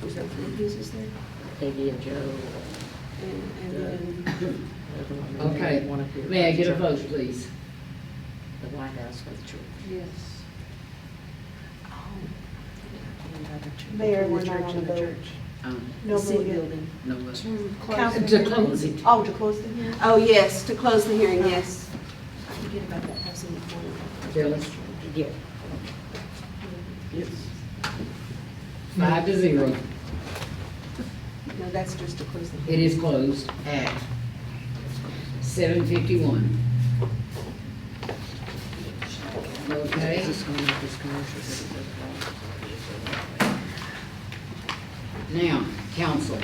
Is there 3 pieces there? Peggy and Joe. And then, Okay. May I get a vote, please? The White House for the church. Yes. Mayor, we're not on the vote. No The city vote yet. building. No vote. Council- To close it. Oh, to close the hearing? oh, yes, to close the hearing, yes. Forget about that house in the corner. Phyllis? Yeah. Yes. 5-0. No, that's just to close the It hearing. is closed at 7:51. Okay, This is going to make this commercial. now, council,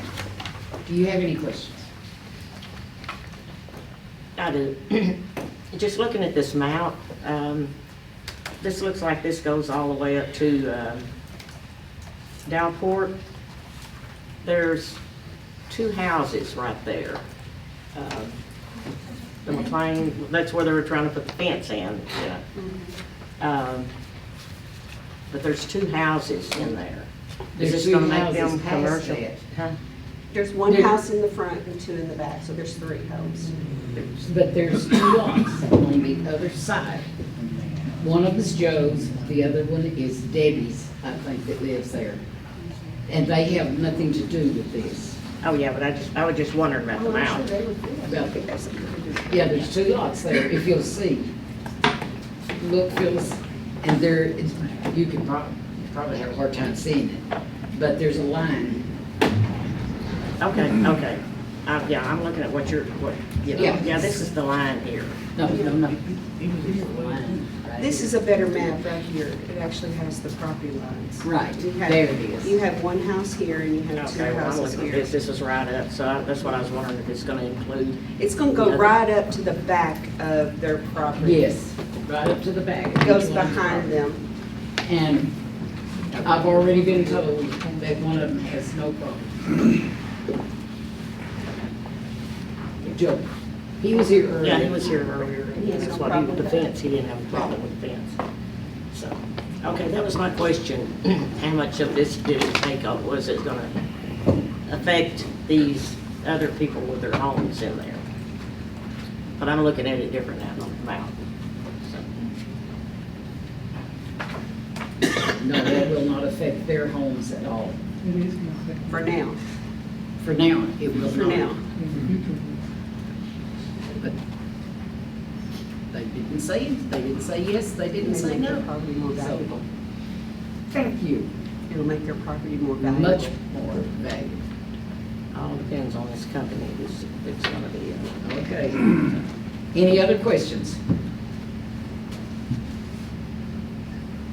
do you have any questions? I do. Just looking at this map, this looks like this goes all the way up to Downport. There's 2 houses right there. The McLean, that's where they were trying to put the fence in, yeah. But there's 2 houses in there. Is There's this 2 gonna make houses them past commercial? that. Huh? There's 1 There- house in the front and 2 in the back, so there's 3 homes. But there's 2 lots on the other side. One of them's Joe's, the other one is Debbie's, I think, that lives there. And they have nothing to do with this. Oh, yeah, but I was just wondering about the mount. Well, yeah, there's 2 lots there, if you'll see. Look, Phyllis, and there, you can probably have a hard time seeing it, but there's a line. Okay, okay. Yeah, I'm looking at what you're, Yeah. yeah, this is the line here. No. Line right This here. is a better map right here. It actually has the property lines. Right, You have- there it is. You have 1 house here and you have 2 Okay, well, I'm houses looking at here. this is right up, so that's what I was wondering if it's gonna include. It's gonna go right up to the back of their property. Yes, right up to the back. It goes Each one's behind property. them. And I've already been told that one of them has no problem. Joe, he was here earlier. Yeah, he was here earlier, He has that's no what he, problem the with that. fence, he didn't have a problem with the fence. So, okay, that was my question. How much of this did it take up? Was it gonna affect these other people with their homes in there? But I'm looking at it different now on the map. So, No, that will not affect their homes at all. For now. For now, it will not. For now. But they didn't say yes, they didn't say Make their no. property more valuable. Thank you. It'll make their property more valuable. Much more valuable. all depends on this company that's gonna be, Okay. Any other questions?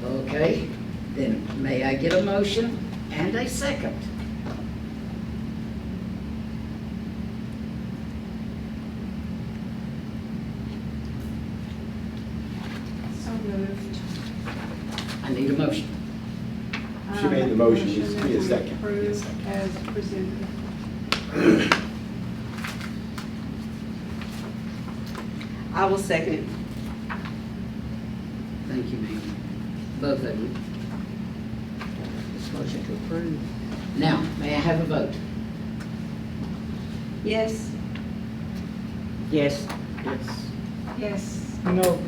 Okay, then may I get a motion and a second? So moved. I need a motion. She made the motion, needs to be a second. Approve as presented. I will second it. Thank you, ma'am. Both of you. this motion to approve. Now, may I have a vote? Yes. Yes. Yes. No.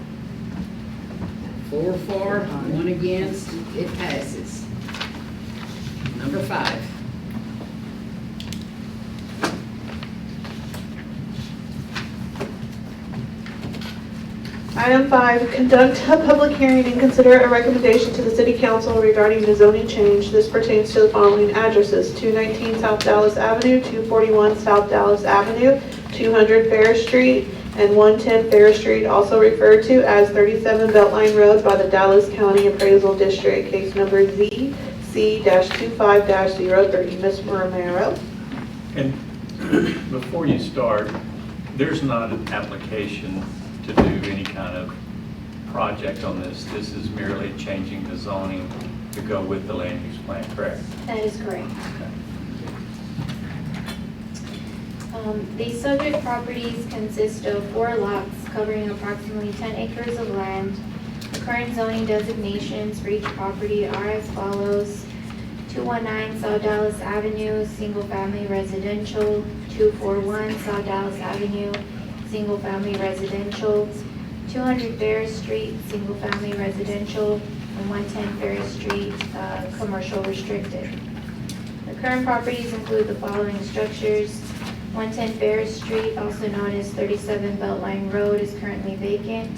4 for, 1 against, it passes. Number 5. Item 5, conduct a public hearing and consider a recommendation to the city council regarding the zoning change. This pertains to the following addresses: 219 South Dallas Avenue, 241 South Dallas Avenue, 200 Fair Street, and 110 Fair Street, also referred to as 37 Beltline Road by the Dallas County Appraisal District, case number ZC-25-03. Ms. Romero. And before you start, there's not an application to do any kind of project on this. This is merely changing the zoning to go with the land use plan, correct? That is correct. Okay. The subject properties consist of 4 lots covering approximately 10 acres of land. The current zoning designations for each property are as follows: 219 South Dallas Avenue, single-family residential; 241 South Dallas Avenue, single-family residential; 200 Ferris Street, single-family residential; and 110 Ferris Street, commercial restricted. The current properties include the following structures. 110 Ferris Street, also known as 37 Beltline Road, is currently vacant.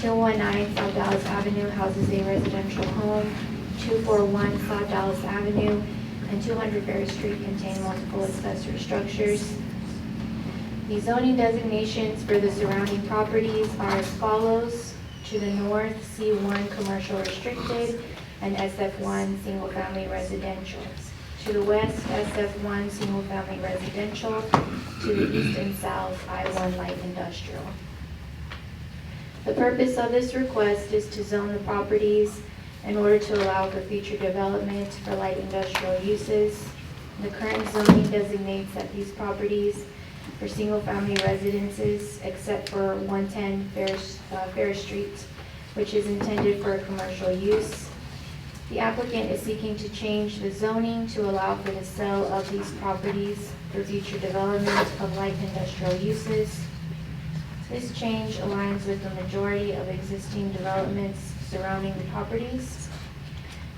219 South Dallas Avenue houses a residential home. 241 South Dallas Avenue and 200 Ferris Street contain multiple accessory structures. The zoning designations for the surrounding properties are as follows. To the north, C1 commercial restricted and SF1 single family residential. To the west, SF1 single family residential. To the east and south, I1 light industrial. The purpose of this request is to zone the properties in order to allow for future development for light industrial uses. The current zoning designates that these properties for single-family residences, except for 110 Ferris Street, which is intended for a commercial use. The applicant is seeking to change the zoning to allow for the sale of these properties for future development of light industrial uses. This change aligns with the majority of existing developments surrounding the properties.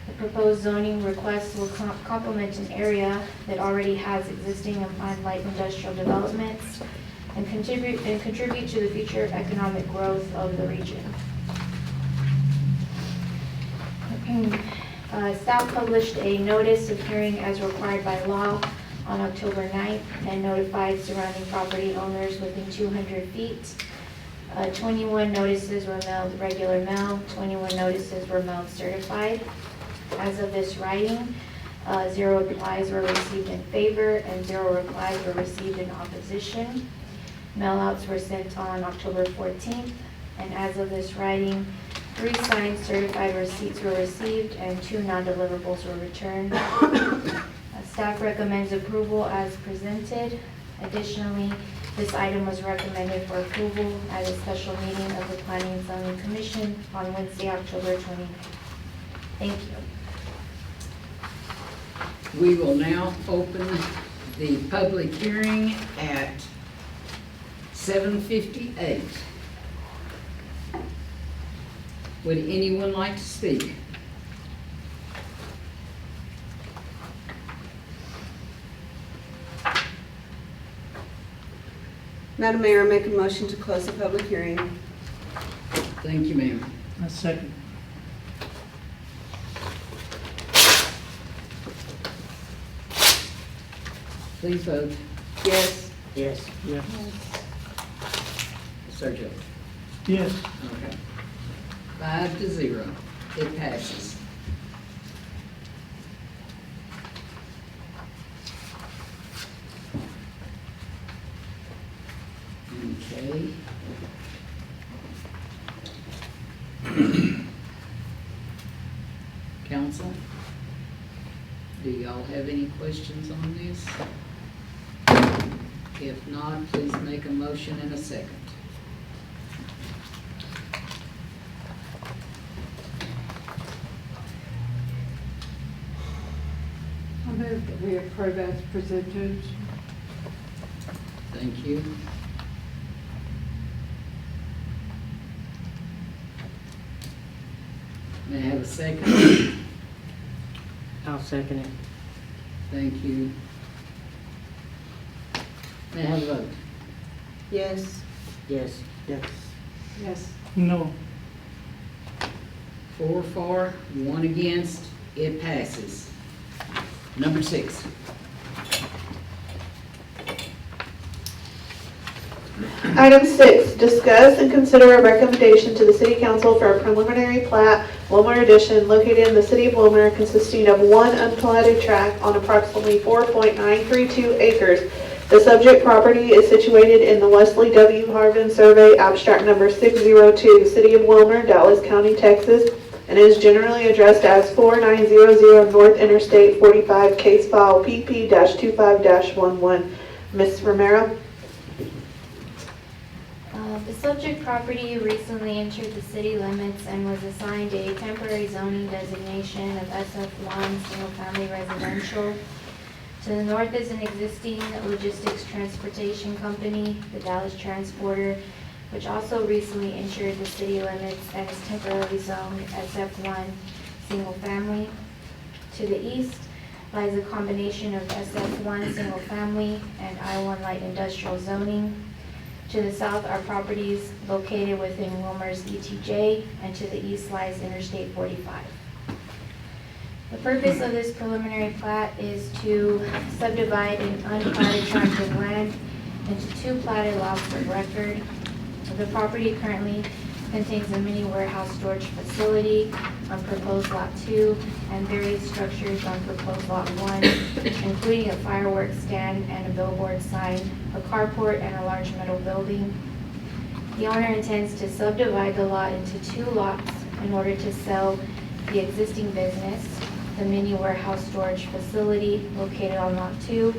The proposed zoning request will complement an area that already has existing and planned light industrial developments and contribute to the future economic growth of the region. Staff published a notice of hearing as required by law on October 9th and notified surrounding property owners within 200 feet. 21 notices were mailed regular mail, 21 notices were mailed certified. As of this writing, 0 replies were received in favor and 0 replies were received in opposition. Mailouts were sent on October 14th, and as of this writing, 3 signed certified receipts were received and 2 non-deliverables were returned. Staff recommends approval as presented. Additionally, this item was recommended for approval at a special meeting of the Planning and Zoning Commission on Wednesday, October 29th. Thank you. We will now open the public hearing at 7:58. Would anyone like to speak? Madam Mayor, I make a motion to close the public hearing. Thank you, ma'am. A second. Please vote. Yes. Yes. Yes. Sergio. Yes. Okay. 5-0. It passes. Okay. Council, do y'all have any questions on this? If not, please make a motion in a second. I move that we approve as presented. Thank you. May I have a second? I'll second it. Thank you. May I have a vote? Yes. Yes. Yes. Yes. No. 4 for, 1 against, it passes. Number 6. Item 6, discuss and consider a recommendation to the City Council for a preliminary plat, Wilmer Edition, located in the City of Wilmer, consisting of 1 unplatted tract on approximately 4.932 acres. The subject property is situated in the Wesley W. Harvin Survey, abstract number 602, City of Wilmer, Dallas County, Texas, and is generally addressed as 4900 North Interstate 45, case file PP-25-11. Ms. Romero? The subject property recently entered the city limits and was assigned a temporary zoning designation of SF1 single-family residential. To the north is an existing logistics transportation company, the Dallas Transporter, which also recently entered the city limits and is temporarily zoned SF1 single-family. To the east lies a combination of SF1 single-family and I1 light industrial zoning. To the south are properties located within Wilmer's ETJ, and to the east lies Interstate 45. The purpose of this preliminary plat is to subdivide an unplatted tract of land into 2 platted lots of record. The property currently contains a mini warehouse storage facility on proposed lot 2 and various structures on proposed lot 1, including a fireworks stand and a billboard sign, a carport, and a large metal building. The owner intends to subdivide the lot into 2 lots in order to sell the existing business, the mini warehouse storage facility located on lot 2,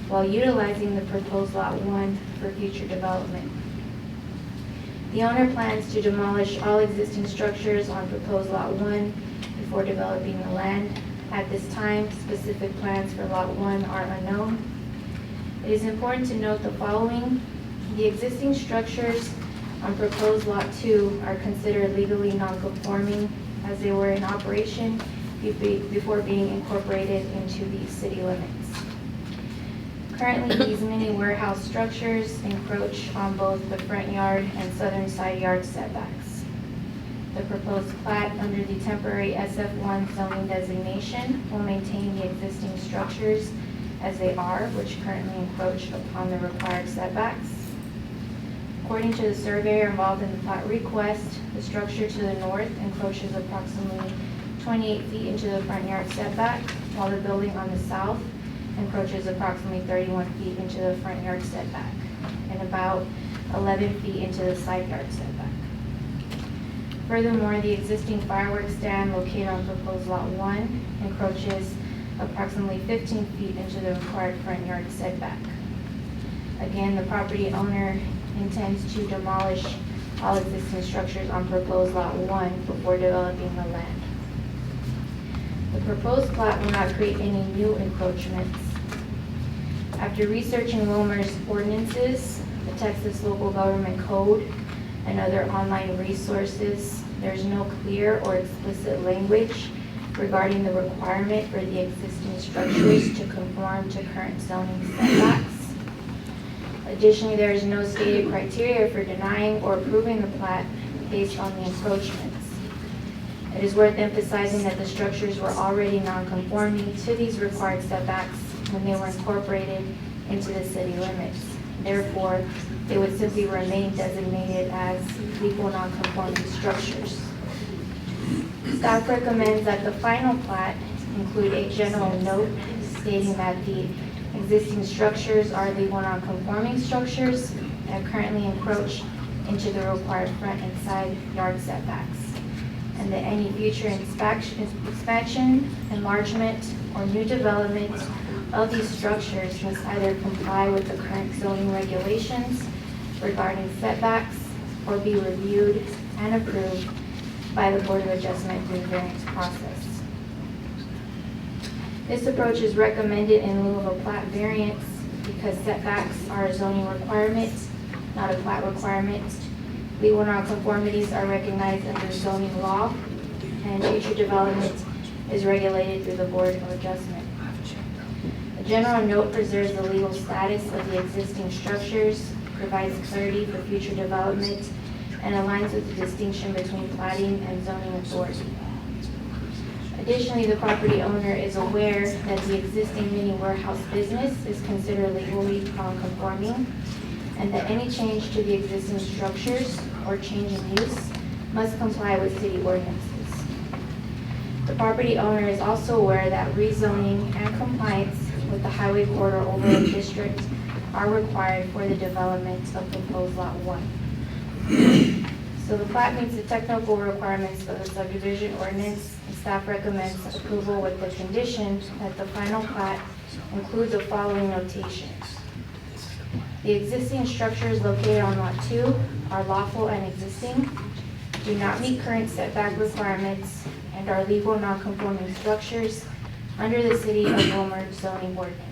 while utilizing the proposed lot 1 for future development. The owner plans to demolish all existing structures on proposed lot 1 before developing the land. At this time, specific plans for lot 1 are unknown. It is important to note the following. The existing structures on proposed lot 2 are considered legally non-conforming as they were in operation before being incorporated into the city limits. Currently, these mini warehouse structures encroach on both the front yard and southern side yard setbacks. The proposed plat under the temporary SF1 zoning designation will maintain the existing structures as they are, which currently encroach upon the required setbacks. According to the surveyor involved in the plat request, the structure to the north encroaches approximately 28 feet into the front yard setback, while the building on the south encroaches approximately 31 feet into the front yard setback and about 11 feet into the side yard setback. Furthermore, the existing fireworks stand located on proposed lot 1 encroaches approximately 15 feet into the required front yard setback. Again, the property owner intends to demolish all existing structures on proposed lot 1 before developing the land. The proposed plat will not create any new encroachments. After researching Wilmer's ordinances, the Texas Local Government Code, and other online resources, there's no clear or explicit language regarding the requirement for the existing structures to conform to current zoning setbacks. Additionally, there is no stated criteria for denying or approving the plat based on the encroachments. It is worth emphasizing that the structures were already non-conforming to these required setbacks when they were incorporated into the city limits. Therefore, they would simply remain designated as legal non-conforming structures. Staff recommends that the final plat include a general note stating that the existing structures are legal non-conforming structures that currently encroach into the required front and side yard setbacks, and that any future expansion, enlargement, or new development of these structures must either comply with the current zoning regulations regarding setbacks or be reviewed and approved by the Board of Adjustment through the variance process. This approach is recommended in lieu of a plat variance because setbacks are a zoning requirement, not a plat requirement. Legal nonconformities are recognized under zoning law, and future development is regulated through the Board of Adjustment. A general note preserves the legal status of the existing structures, provides clarity for future development, and aligns with the distinction between platting and zoning authority. Additionally, the property owner is aware that the existing mini warehouse business is considered legally non-conforming, and that any change to the existing structures or change in use must comply with city ordinances. The property owner is also aware that rezoning and compliance with the Highway Corridor Overlay District are required for the development of proposed Lot 1. So the plat meets the technical requirements of the subdivision ordinance, and staff recommends approval with the condition that the final plat includes the following notations. The existing structures located on Lot 2 are lawful and existing, do not meet current setback requirements, and are legal non-conforming structures under the City of Wilmer zoning ordinance.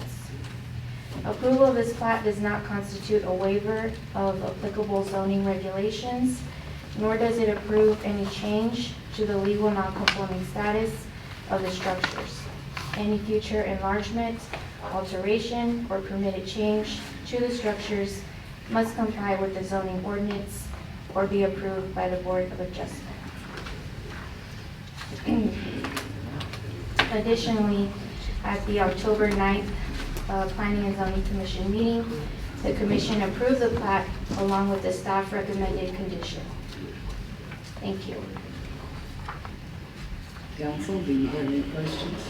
Approval of this plat does not constitute a waiver of applicable zoning regulations, nor does it approve any change to the legal non-conforming status of the structures. Any future enlargement, alteration, or permitted change to the structures must comply with the zoning ordinance or be approved by the Board of Adjustment. Additionally, at the October 9th Planning and Zoning Commission meeting, the commission approved the plat along with the staff recommended condition. Thank you. Council, do you have any questions?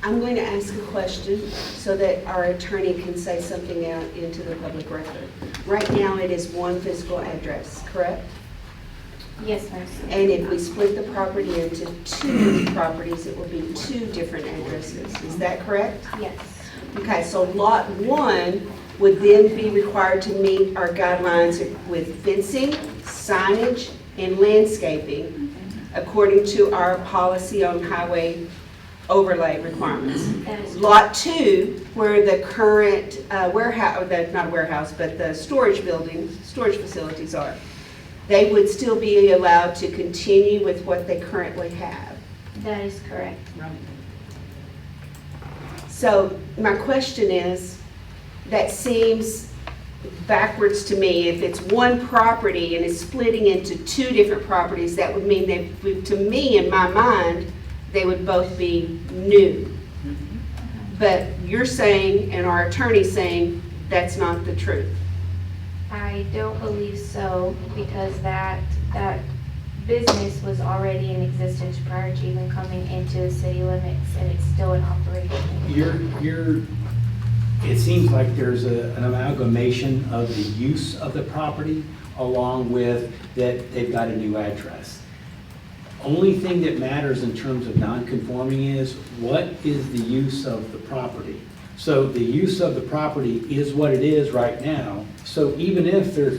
I'm going to ask a question so that our attorney can say something out into the public record. Right now, it is one physical address, correct? Yes, ma'am. And if we split the property into two properties, it will be two different addresses. Is that correct? Yes. Okay, so Lot 1 would then be required to meet our guidelines with fencing, signage, and landscaping according to our policy on highway overlay requirements. Lot 2, where the current warehouse, not a warehouse, but the storage buildings, storage facilities are, they would still be allowed to continue with what they currently have. That is correct. So my question is, that seems backwards to me. If it's one property and it's splitting into two different properties, that would mean that, to me, in my mind, they would both be new. But you're saying, and our attorney's saying, that's not the truth. I don't believe so, because that business was already in existence prior to even coming into the city limits, and it's still in operation. It seems like there's an amalgamation of the use of the property along with that they've got a new address. Only thing that matters in terms of non-conforming is what is the use of the property. So the use of the property is what it is right now. So even if they're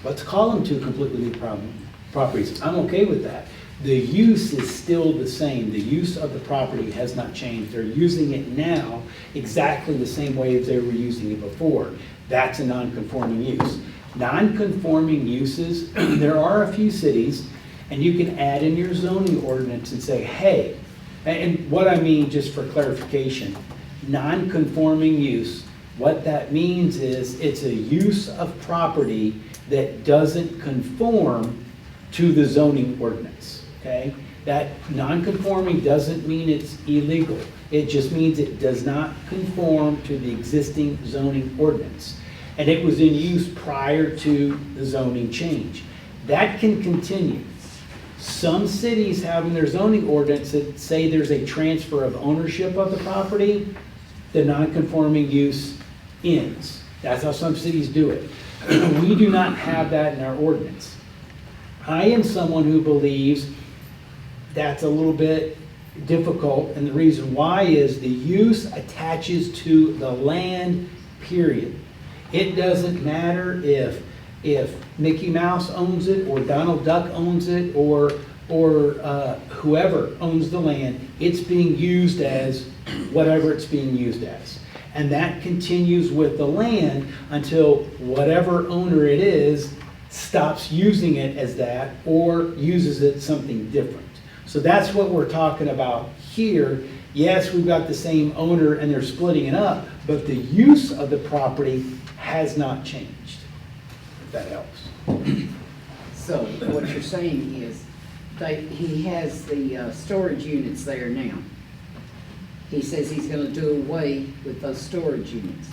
let's call them two completely new properties. I'm okay with that. The use is still the same. The use of the property has not changed. They're using it now exactly the same way as they were using it before. That's a non-conforming use. Non-conforming uses, there are a few cities, and you can add in your zoning ordinance and say, hey, and what I mean, just for clarification, non-conforming use, what that means is it's a use of property that doesn't conform to the zoning ordinance, okay? That non-conforming doesn't mean it's illegal. It just means it does not conform to the existing zoning ordinance. And it was in use prior to the zoning change. That can continue. Some cities have in their zoning ordinance that say there's a transfer of ownership of the property, the non-conforming use ends. That's how some cities do it. We do not have that in our ordinance. I am someone who believes that's a little bit difficult, and the reason why is the use attaches to the land, period. It doesn't matter if Mickey Mouse owns it, or Donald Duck owns it, or whoever owns the land. It's being used as whatever it's being used as. And that continues with the land until whatever owner it is stops using it as that or uses it something different. So that's what we're talking about here. Yes, we've got the same owner and they're splitting it up, but the use of the property has not changed, if that helps. So what you're saying is he has the storage units there now. He says he's going to do away with those storage units.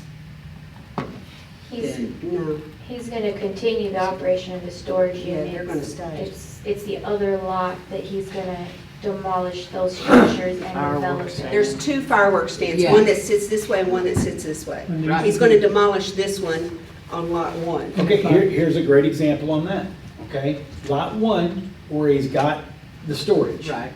He's going to continue the operation of the storage units. They're going to stay. It's the other lot that he's going to demolish those structures and develop it. There's two fireworks stands, Yeah. one that sits this way and one that sits this way. Right. He's going to demolish this one on Lot 1. Okay, here's a great example on that, okay? Lot 1, where he's got the storage. Right.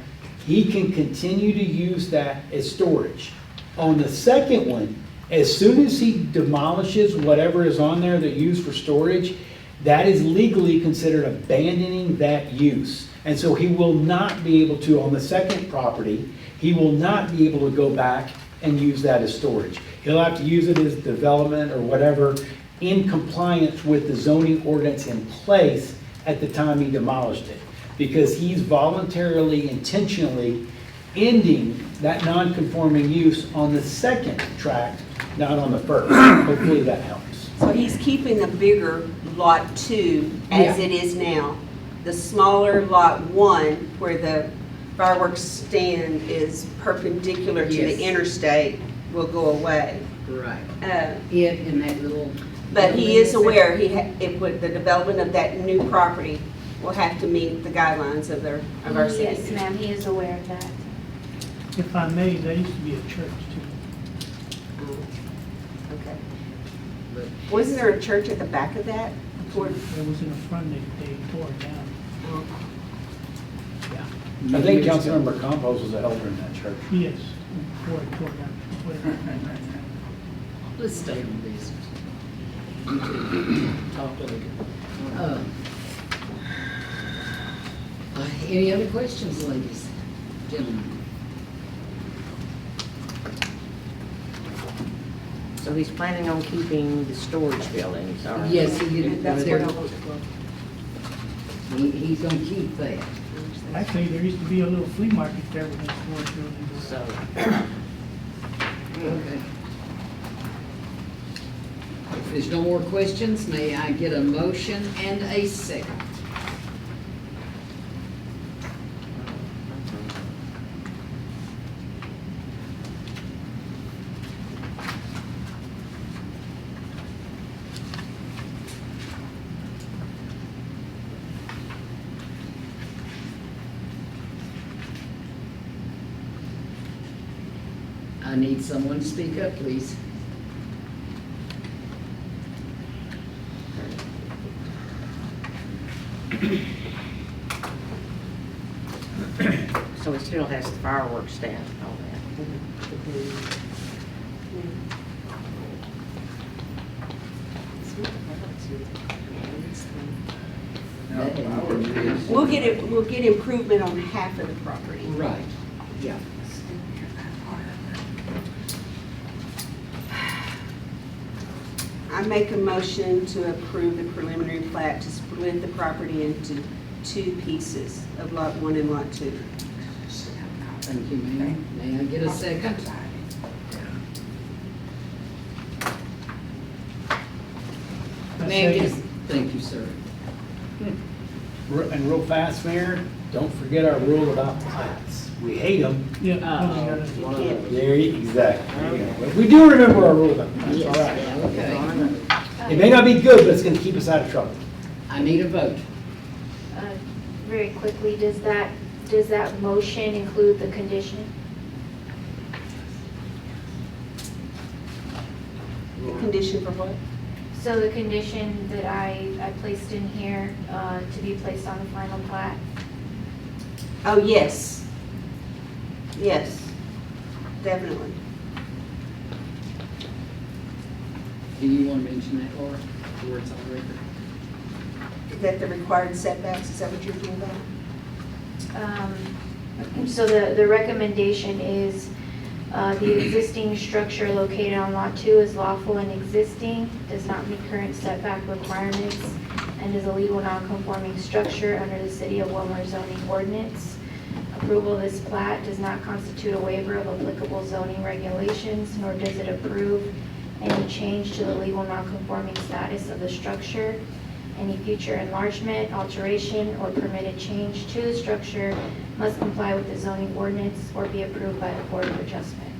He can continue to use that as storage. On the second one, As soon as he demolishes whatever is on there that used for storage, that is legally considered abandoning that use. And so he will not be able to, on the second property, he will not be able to go back and use that as storage. He'll have to use it as development or whatever in compliance with the zoning ordinance in place at the time he demolished it. Because he's voluntarily, intentionally ending that non-conforming use on the second tract, not on the first. Hopefully that helps. So he's keeping the bigger lot 2 as Yeah. it is now. The smaller lot 1, where the fireworks stand is perpendicular to Yes. the interstate, will go away. Right. Uh, It in that little. But he is aware, it would, the development of that new property will have to meet the guidelines of our city. Yes, ma'am, he is aware of that. If I may, there used to be a church too. Okay. Wasn't there a church at the back of that? Toward- It was in the front, they tore it down. I think Councilmember Campos was a elder in that church. Yes, before it tore down. Let's stay on business. Talk later. Any other questions, ladies, gentlemen? So he's planning on keeping the storage buildings, all right? Yes, he did. That's There- where I was. He's gonna keep that. Actually, there used to be a little flea market there with this storage building. So, Okay. If there's no more questions, may I get a motion and a second? I need someone to speak up, please. so it still has the fireworks stand and all that. We'll get improvement on half of the property. Right, yeah. I make a motion to approve the preliminary plat to split the property into 2 pieces of lot 1 and lot 2. Thank you, ma'am. May I get a second? Ma'am, just, thank you, sir. And real fast, Mayor, don't forget our rule about plats. We hate them. Yeah. There you, exactly. There you go. But we do remember our rule about plats, all right. Okay. It may not be good, but it's gonna keep us out of trouble. I need a vote. Very quickly, does that motion include the condition? Condition for what? So the condition that I placed in here to be placed on the final plat? Oh, yes. Yes, definitely. Do you want to mention that, Laura, before it's on record? Is that the required setbacks? Is that what you're talking about? So the recommendation is the existing structure located on lot 2 is lawful and existing, does not meet current setback requirements, and is a legal non-conforming structure under the City of Wilmer zoning ordinance. Approval of this plat does not constitute a waiver of applicable zoning regulations, nor does it approve any change to the legal non-conforming status of the structure. Any future enlargement, alteration, or permitted change to the structure must comply with the zoning ordinance or be approved by the Board of Adjustment.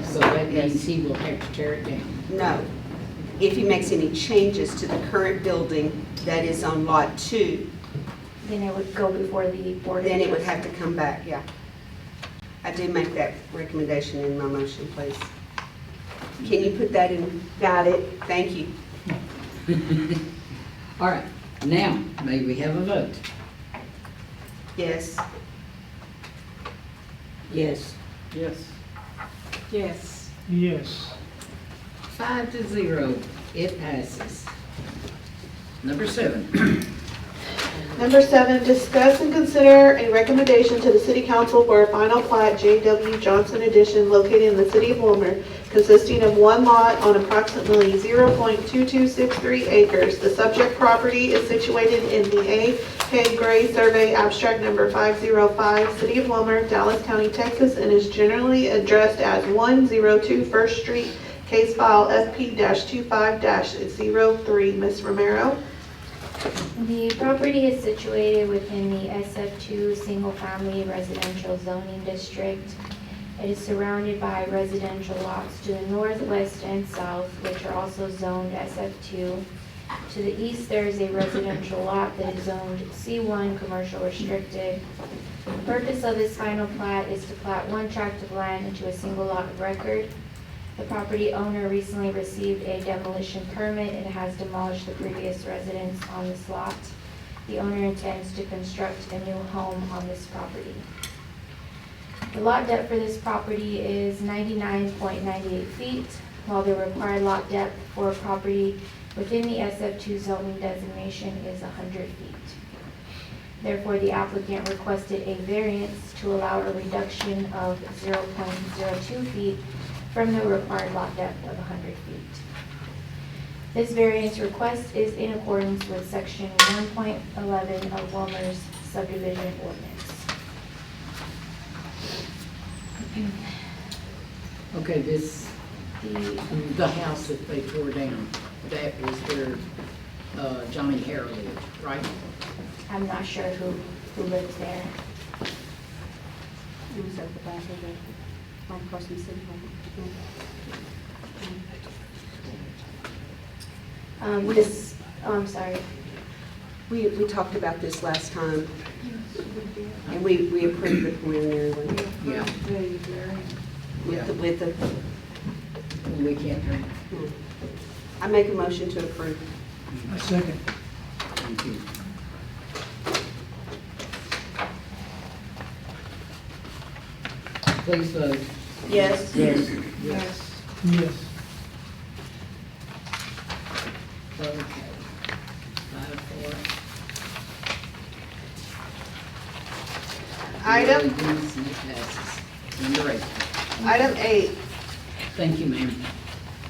So that means he will have to tear it down. No. If he makes any changes to the current building that is on lot 2, Then it would go before the Board of then it would have Adjustment. to come back, yeah. I did make that recommendation in my motion, please. Can you put that in? Got it. Thank you. All right, now, may we have a vote? Yes. Yes. Yes. Yes. Yes. 5-0, it passes. Number 7. Number 7, discuss and consider a recommendation to the city council for a final plat J.W. Johnson Edition located in the city of Wilmer, consisting of one lot on approximately 0.2263 acres. The subject property is situated in the A.K. Gray Survey Abstract Number 505, City of Wilmer, Dallas County, Texas, and is generally addressed as 102 First Street, case file FP-25-03. Ms. Romero? The property is situated within the SF2 Single Family Residential Zoning District. It is surrounded by residential lots to the northwest and south, which are also zoned SF2. To the east, there is a residential lot that is zoned C1 Commercial Restricted. The purpose of this final plat is to plat one tract of land into a single lot of record. The property owner recently received a demolition permit and has demolished the previous residence on this lot. The owner intends to construct a new home on this property. The lot depth for this property is 99.98 feet, while the required lot depth for a property within the SF2 zoning designation is 100 feet. Therefore, the applicant requested a variance to allow a reduction of 0.02 feet from the required lot depth of 100 feet. This variance request is in accordance with section 1.11 of Wilmer's subdivision ordinance. Okay, the house that they tore down, that was where Johnny Hare lived, right? I'm not sure who lives there. It was at the back of the, right across from the city hall. I'm sorry. We talked about this last time, and we approved the preliminary one. Yeah. With the, We can't drink. I make a motion to approve. I second. Thank you. Please vote. Yes. Yes. Yes. Okay. 5-4. Item- It passes. Number 8. Item 8, Thank you, ma'am.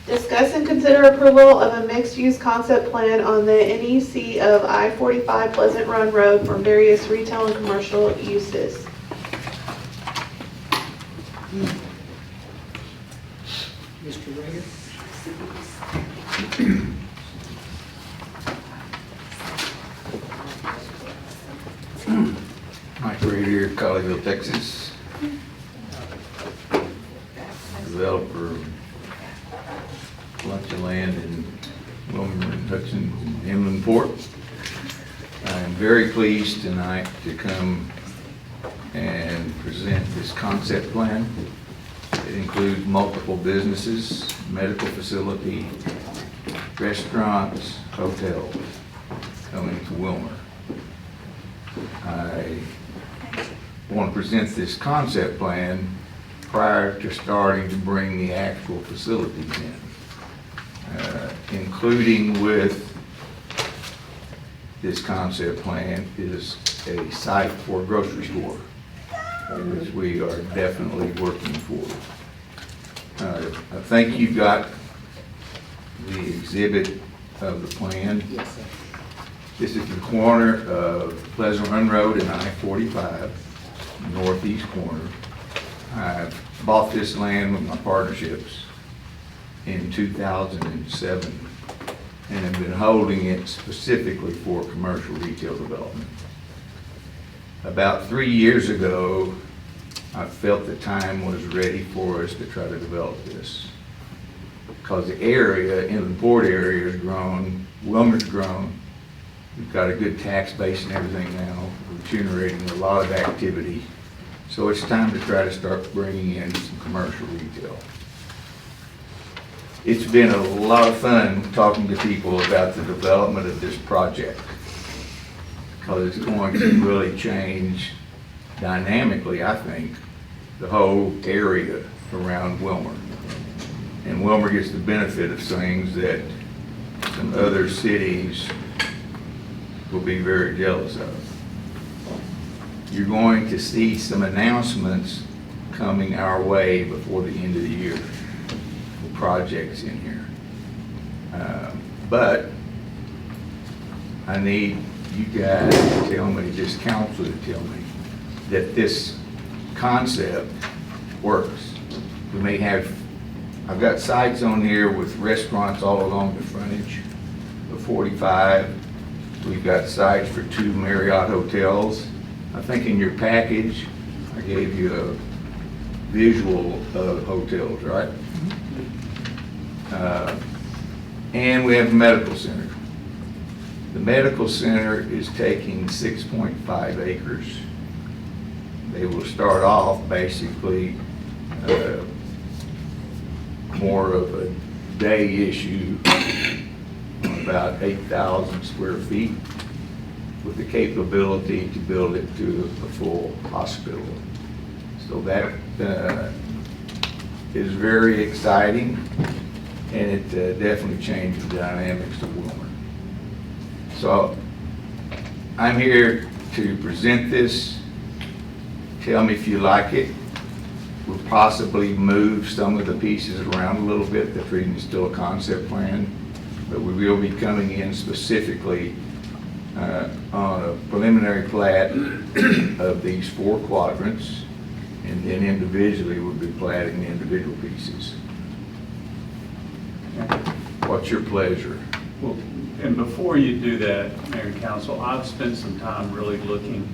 discuss and consider approval of a mixed-use concept plan on the NEC of I-45 Pleasant Run Road for various retail and commercial uses. Mr. Rader? Mike Rader, Colleyville, Texas. Developer of lunch and land in Wilmer and Hudson and Inland Port. I'm very pleased tonight to come and present this concept plan. It includes multiple businesses, medical facility, restaurants, hotels coming to Wilmer. I want to present this concept plan prior to starting to bring the actual facilities in, including with this concept plan is a site for a grocery store, which we are definitely working for. I think you got the exhibit of the plan. Yes, sir. This is the corner of Pleasant Run Road and I-45, northeast corner. I bought this land with my partnerships in 2007 and have been holding it specifically for commercial retail development. About 3 years ago, I felt the time was ready for us to try to develop this. Because the area, Inland Port area has grown, Wilmer's grown. We've got a good tax base and everything now. We're generating a lot of activity. So it's time to try to start bringing in some commercial retail. It's been a lot of fun talking to people about the development of this project, because it's going to really change dynamically, I think, the whole area around Wilmer. And Wilmer gets the benefit of things that some other cities will be very jealous of. You're going to see some announcements coming our way before the end of the year for projects in here. But I need you guys to tell me, this council to tell me, that this concept works. We may have, I've got sites on here with restaurants all along the frontage of 45. We've got sites for 2 Marriott hotels. I think in your package, I gave you a visual of hotels, right? And we have a medical center. The medical center is taking 6.5 acres. They will start off basically more of a day issue on about 8,000 square feet with the capability to build it to a full hospital. So that is very exciting, and it definitely changes the dynamics of Wilmer. So I'm here to present this. Tell me if you like it. We'll possibly move some of the pieces around a little bit. The treatment is still a concept plan, but we will be coming in specifically on a preliminary plat of these 4 quadrants, and then individually we'll be platting the individual pieces. What's your pleasure? Well, and before you do that, Mayor and Council, I've spent some time really looking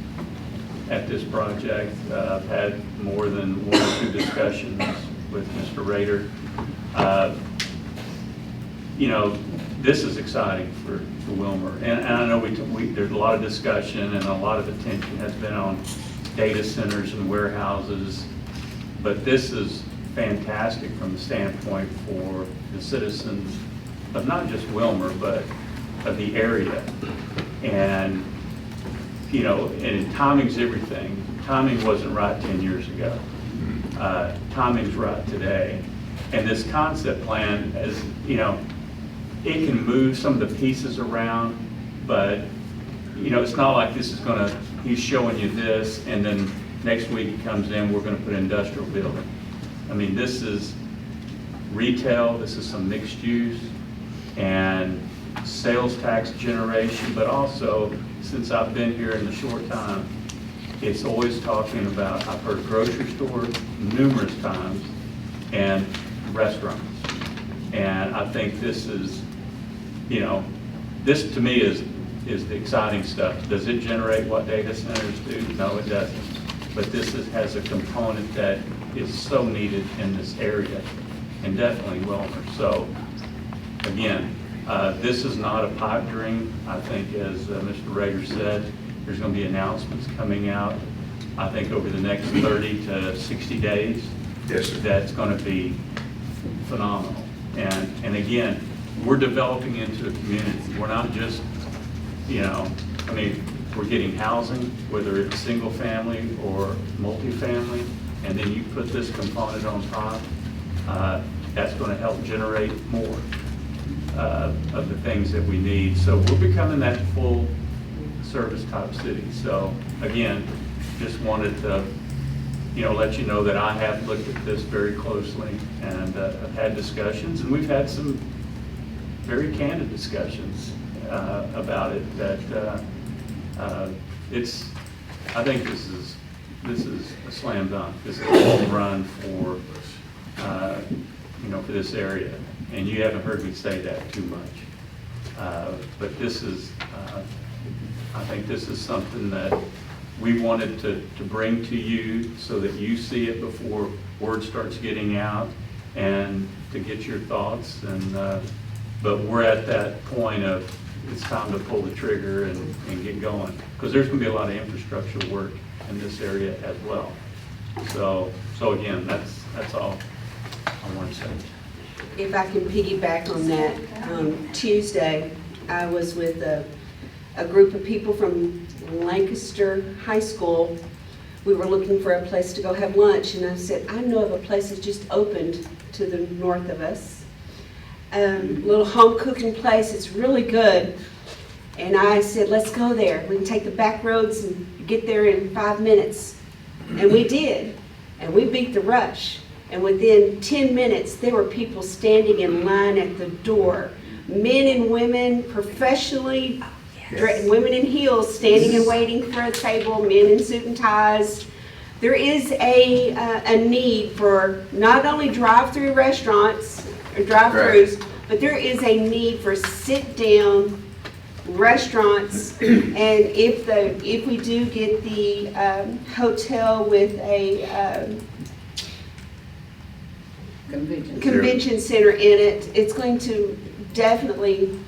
at this project. I've had more than 1 or 2 discussions with Mr. Rader. You know, this is exciting for Wilmer. And I know there's a lot of discussion and a lot of attention has been on data centers and warehouses, but this is fantastic from the standpoint for the citizens of not just Wilmer, but of the area. And, you know, and timing's everything. Timing wasn't right 10 years ago. Timing's right today. And this concept plan, as you know, it can move some of the pieces around, but, you know, it's not like this is gonna, he's showing you this, and then next week he comes in, we're gonna put an industrial building. I mean, this is retail, this is some mixed use, and sales tax generation, but also, since I've been here in the short time, it's always talking about, I've heard grocery stores numerous times, and restaurants. And I think this is, you know, this to me is the exciting stuff. Does it generate what data centers do? No, it doesn't. But this has a component that is so needed in this area, and definitely Wilmer. So, again, this is not a pipe dream. I think, as Mr. Rader said, there's going to be announcements coming out, I think, over the next 30 to 60 days. Yes, sir. That's going to be phenomenal. And again, we're developing into a community. We're not just, you know, I mean, we're getting housing, whether it's single family or multifamily, and then you put this component on top, that's going to help generate more of the things that we need. So we're becoming that full service type city. So again, just wanted to, you know, let you know that I have looked at this very closely, and I've had discussions, and we've had some very candid discussions about it. That it's, I think this is a slam dunk. This is a home run for you know, for this area, and you haven't heard me say that too much. But this is, I think this is something that we wanted to bring to you so that you see it before word starts getting out, and to get your thoughts. And but we're at that point of it's time to pull the trigger and get going, because there's going to be a lot of infrastructure work in this area as well. So again, that's all I want to say. If I can piggyback on that, Tuesday, I was with a group of people from Lancaster High School. We were looking for a place to go have lunch, and I said, I know of a place that just opened to the north of us. Little home cooking place, it's really good. And I said, let's go there. We can take the back roads and get there in 5 minutes. And we did. And we beat the rush. And within 10 minutes, there were people standing in line at the door. Men and women, professionally, women in heels, standing and waiting for a table, men in suit and ties. There is a need for not only drive-through restaurants or drive-throughs, but there is a need for sit-down restaurants. And if we do get the hotel with a convention center in it, it's going to definitely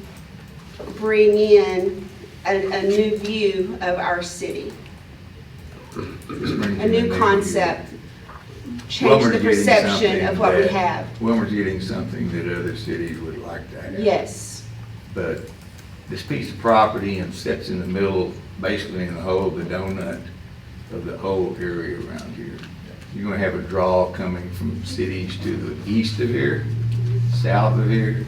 bring in a new view of our city. A new concept, change the perception of what we have. Wilmer's getting something that other cities would like to have. Yes. But this piece of property and sits in the middle, basically in the whole of the donut of the whole area around here. You're gonna have a draw coming from cities to the east of here, south of here,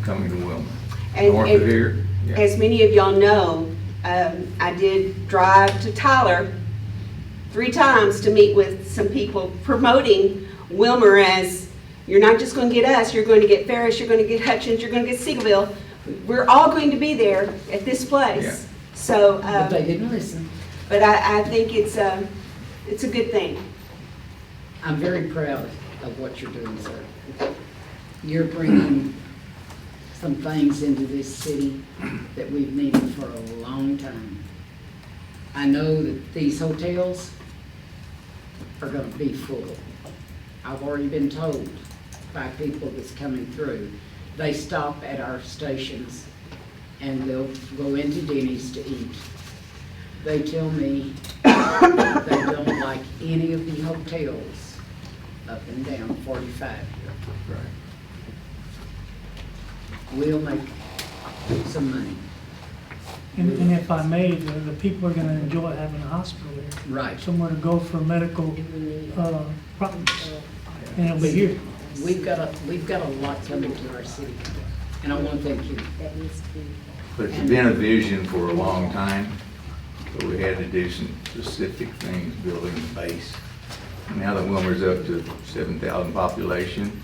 coming to Wilmer. North of here. Yeah. As many of y'all know, I did drive to Tyler 3 times to meet with some people promoting Wilmer as, you're not just going to get us, you're going to get Ferris, you're going to get Hutchins, you're going to get Seagoville. We're all going to be there at this place. Yeah. So, But they didn't listen. But I think it's a good thing. I'm very proud of what you're doing, sir. You're bringing some things into this city that we've needed for a long time. I know that these hotels are going to be full. I've already been told by people that's coming through. They stop at our stations and they'll go into Denny's to eat. They tell me they don't like any of the hotels up and down 45 here. Right. We'll make some money. And if I may, the people are gonna enjoy having a hospital here. Right. Somewhere to go for medical, problems. And it'll be here. We've got a lot coming to our city, and I want to thank you. But it's been a vision for a long time, but we had to do some specific things, building the base. Now that Wilmer's up to 7,000 population,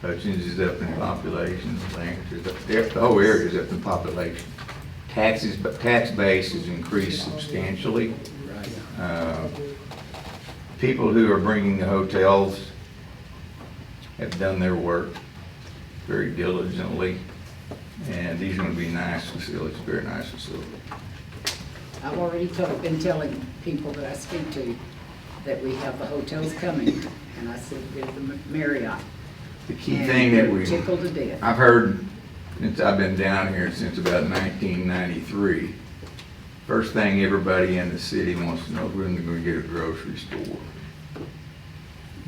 Hutchins is up in population, Lancaster's up, the whole area is up in population. Tax base has increased substantially. People who are bringing the hotels have done their work very diligently, and these are going to be nice facilities, very nice facilities. I've already been telling people that I speak to that we have the hotels coming, and I said, get the Marriott. The key thing that we, tickled to death. I've heard since I've been down here since about 1993, first thing everybody in the city wants to know is when they're going to get a grocery store.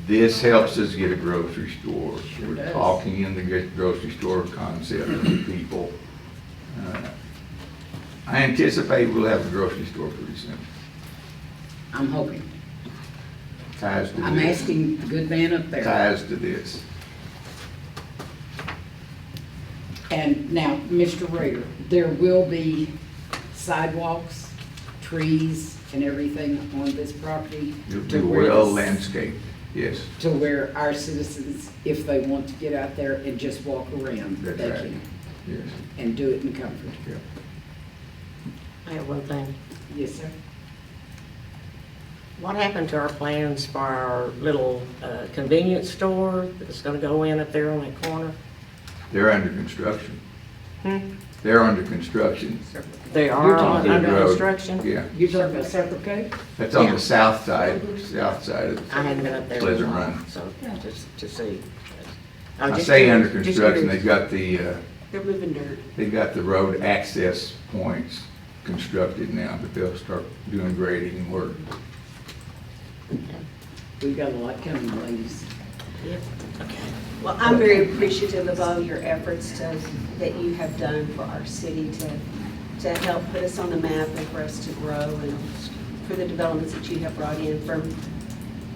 This helps us get a grocery store. Sure We're does. talking in the grocery store concept with people. I anticipate we'll have a grocery store pretty soon. I'm hoping. Ties to I'm this. asking the good man up there. Ties to this. And now, Mr. Rader, there will be sidewalks, trees, and everything on this property. It'll be to where well the- landscaped, yes. To where our citizens, if they want to get out there and just walk around, That's they right. can. Yes. And do it in comfort. Yeah. I have one thing. Yes, sir. What happened to our plans for our little convenience store that's gonna go in up there on that corner? They're under construction. Hmm? They're under construction. They You're are talking under road. construction? Yeah. You're talking about Circle K? That's on Yeah. the south side of I hadn't been up there in a Pleasant while, Run. so just to see. I Just say curious, under just construction, curious. they've got the, They're moving dirt. they've got the road access points constructed now, but they'll start doing grading work. We've got a lot coming, ladies. Well, I'm very appreciative of all your efforts that you have done for our city to help put us on the map and for us to grow and for the developments that you have brought in from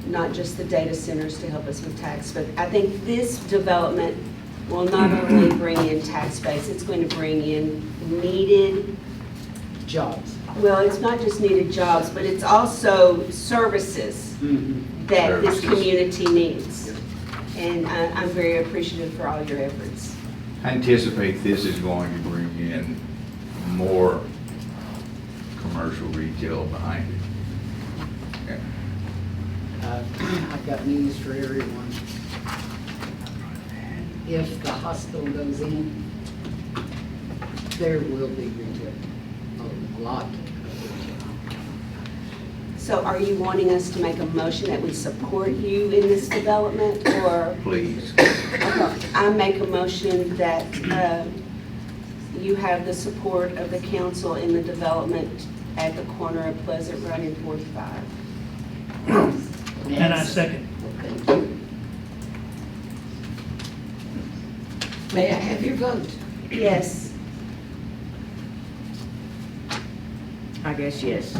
not just the data centers to help us with tax, but I think this development will not only bring in tax base, it's going to bring in needed, Jobs. well, it's not just needed jobs, but it's also services that this Services. community needs. And I'm very appreciative for all your efforts. I anticipate this is going to bring in more commercial retail behind it. Yeah. I've got news for everyone. If the hospital goes in, there will be retail, a lot of retail. So are you wanting us to make a motion that we support you in this development, or? Please. I make a motion that you have the support of the council in the development at the corner of Pleasant Run and 45. And I second. Thank you. May I have your vote? Yes. I guess yes.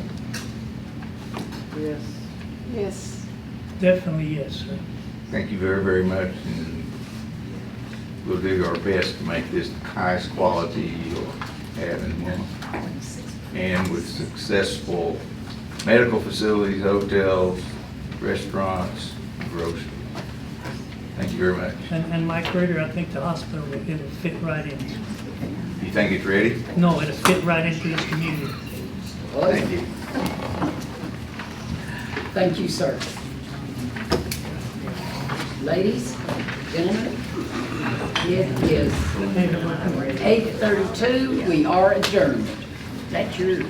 Yes. Yes. Definitely yes, sir. Thank you very, very much. And we'll do our best to make this the highest quality you'll have in one. And with successful medical facilities, hotels, restaurants, grocery. Thank you very much. And Mike Ritter, I think the hospital, it'll fit right in. You think it's ready? No, it'll fit right into this community. Thank you. Thank you, sir. Ladies, gentlemen, it is 8:32. We are adjourned. That's yours.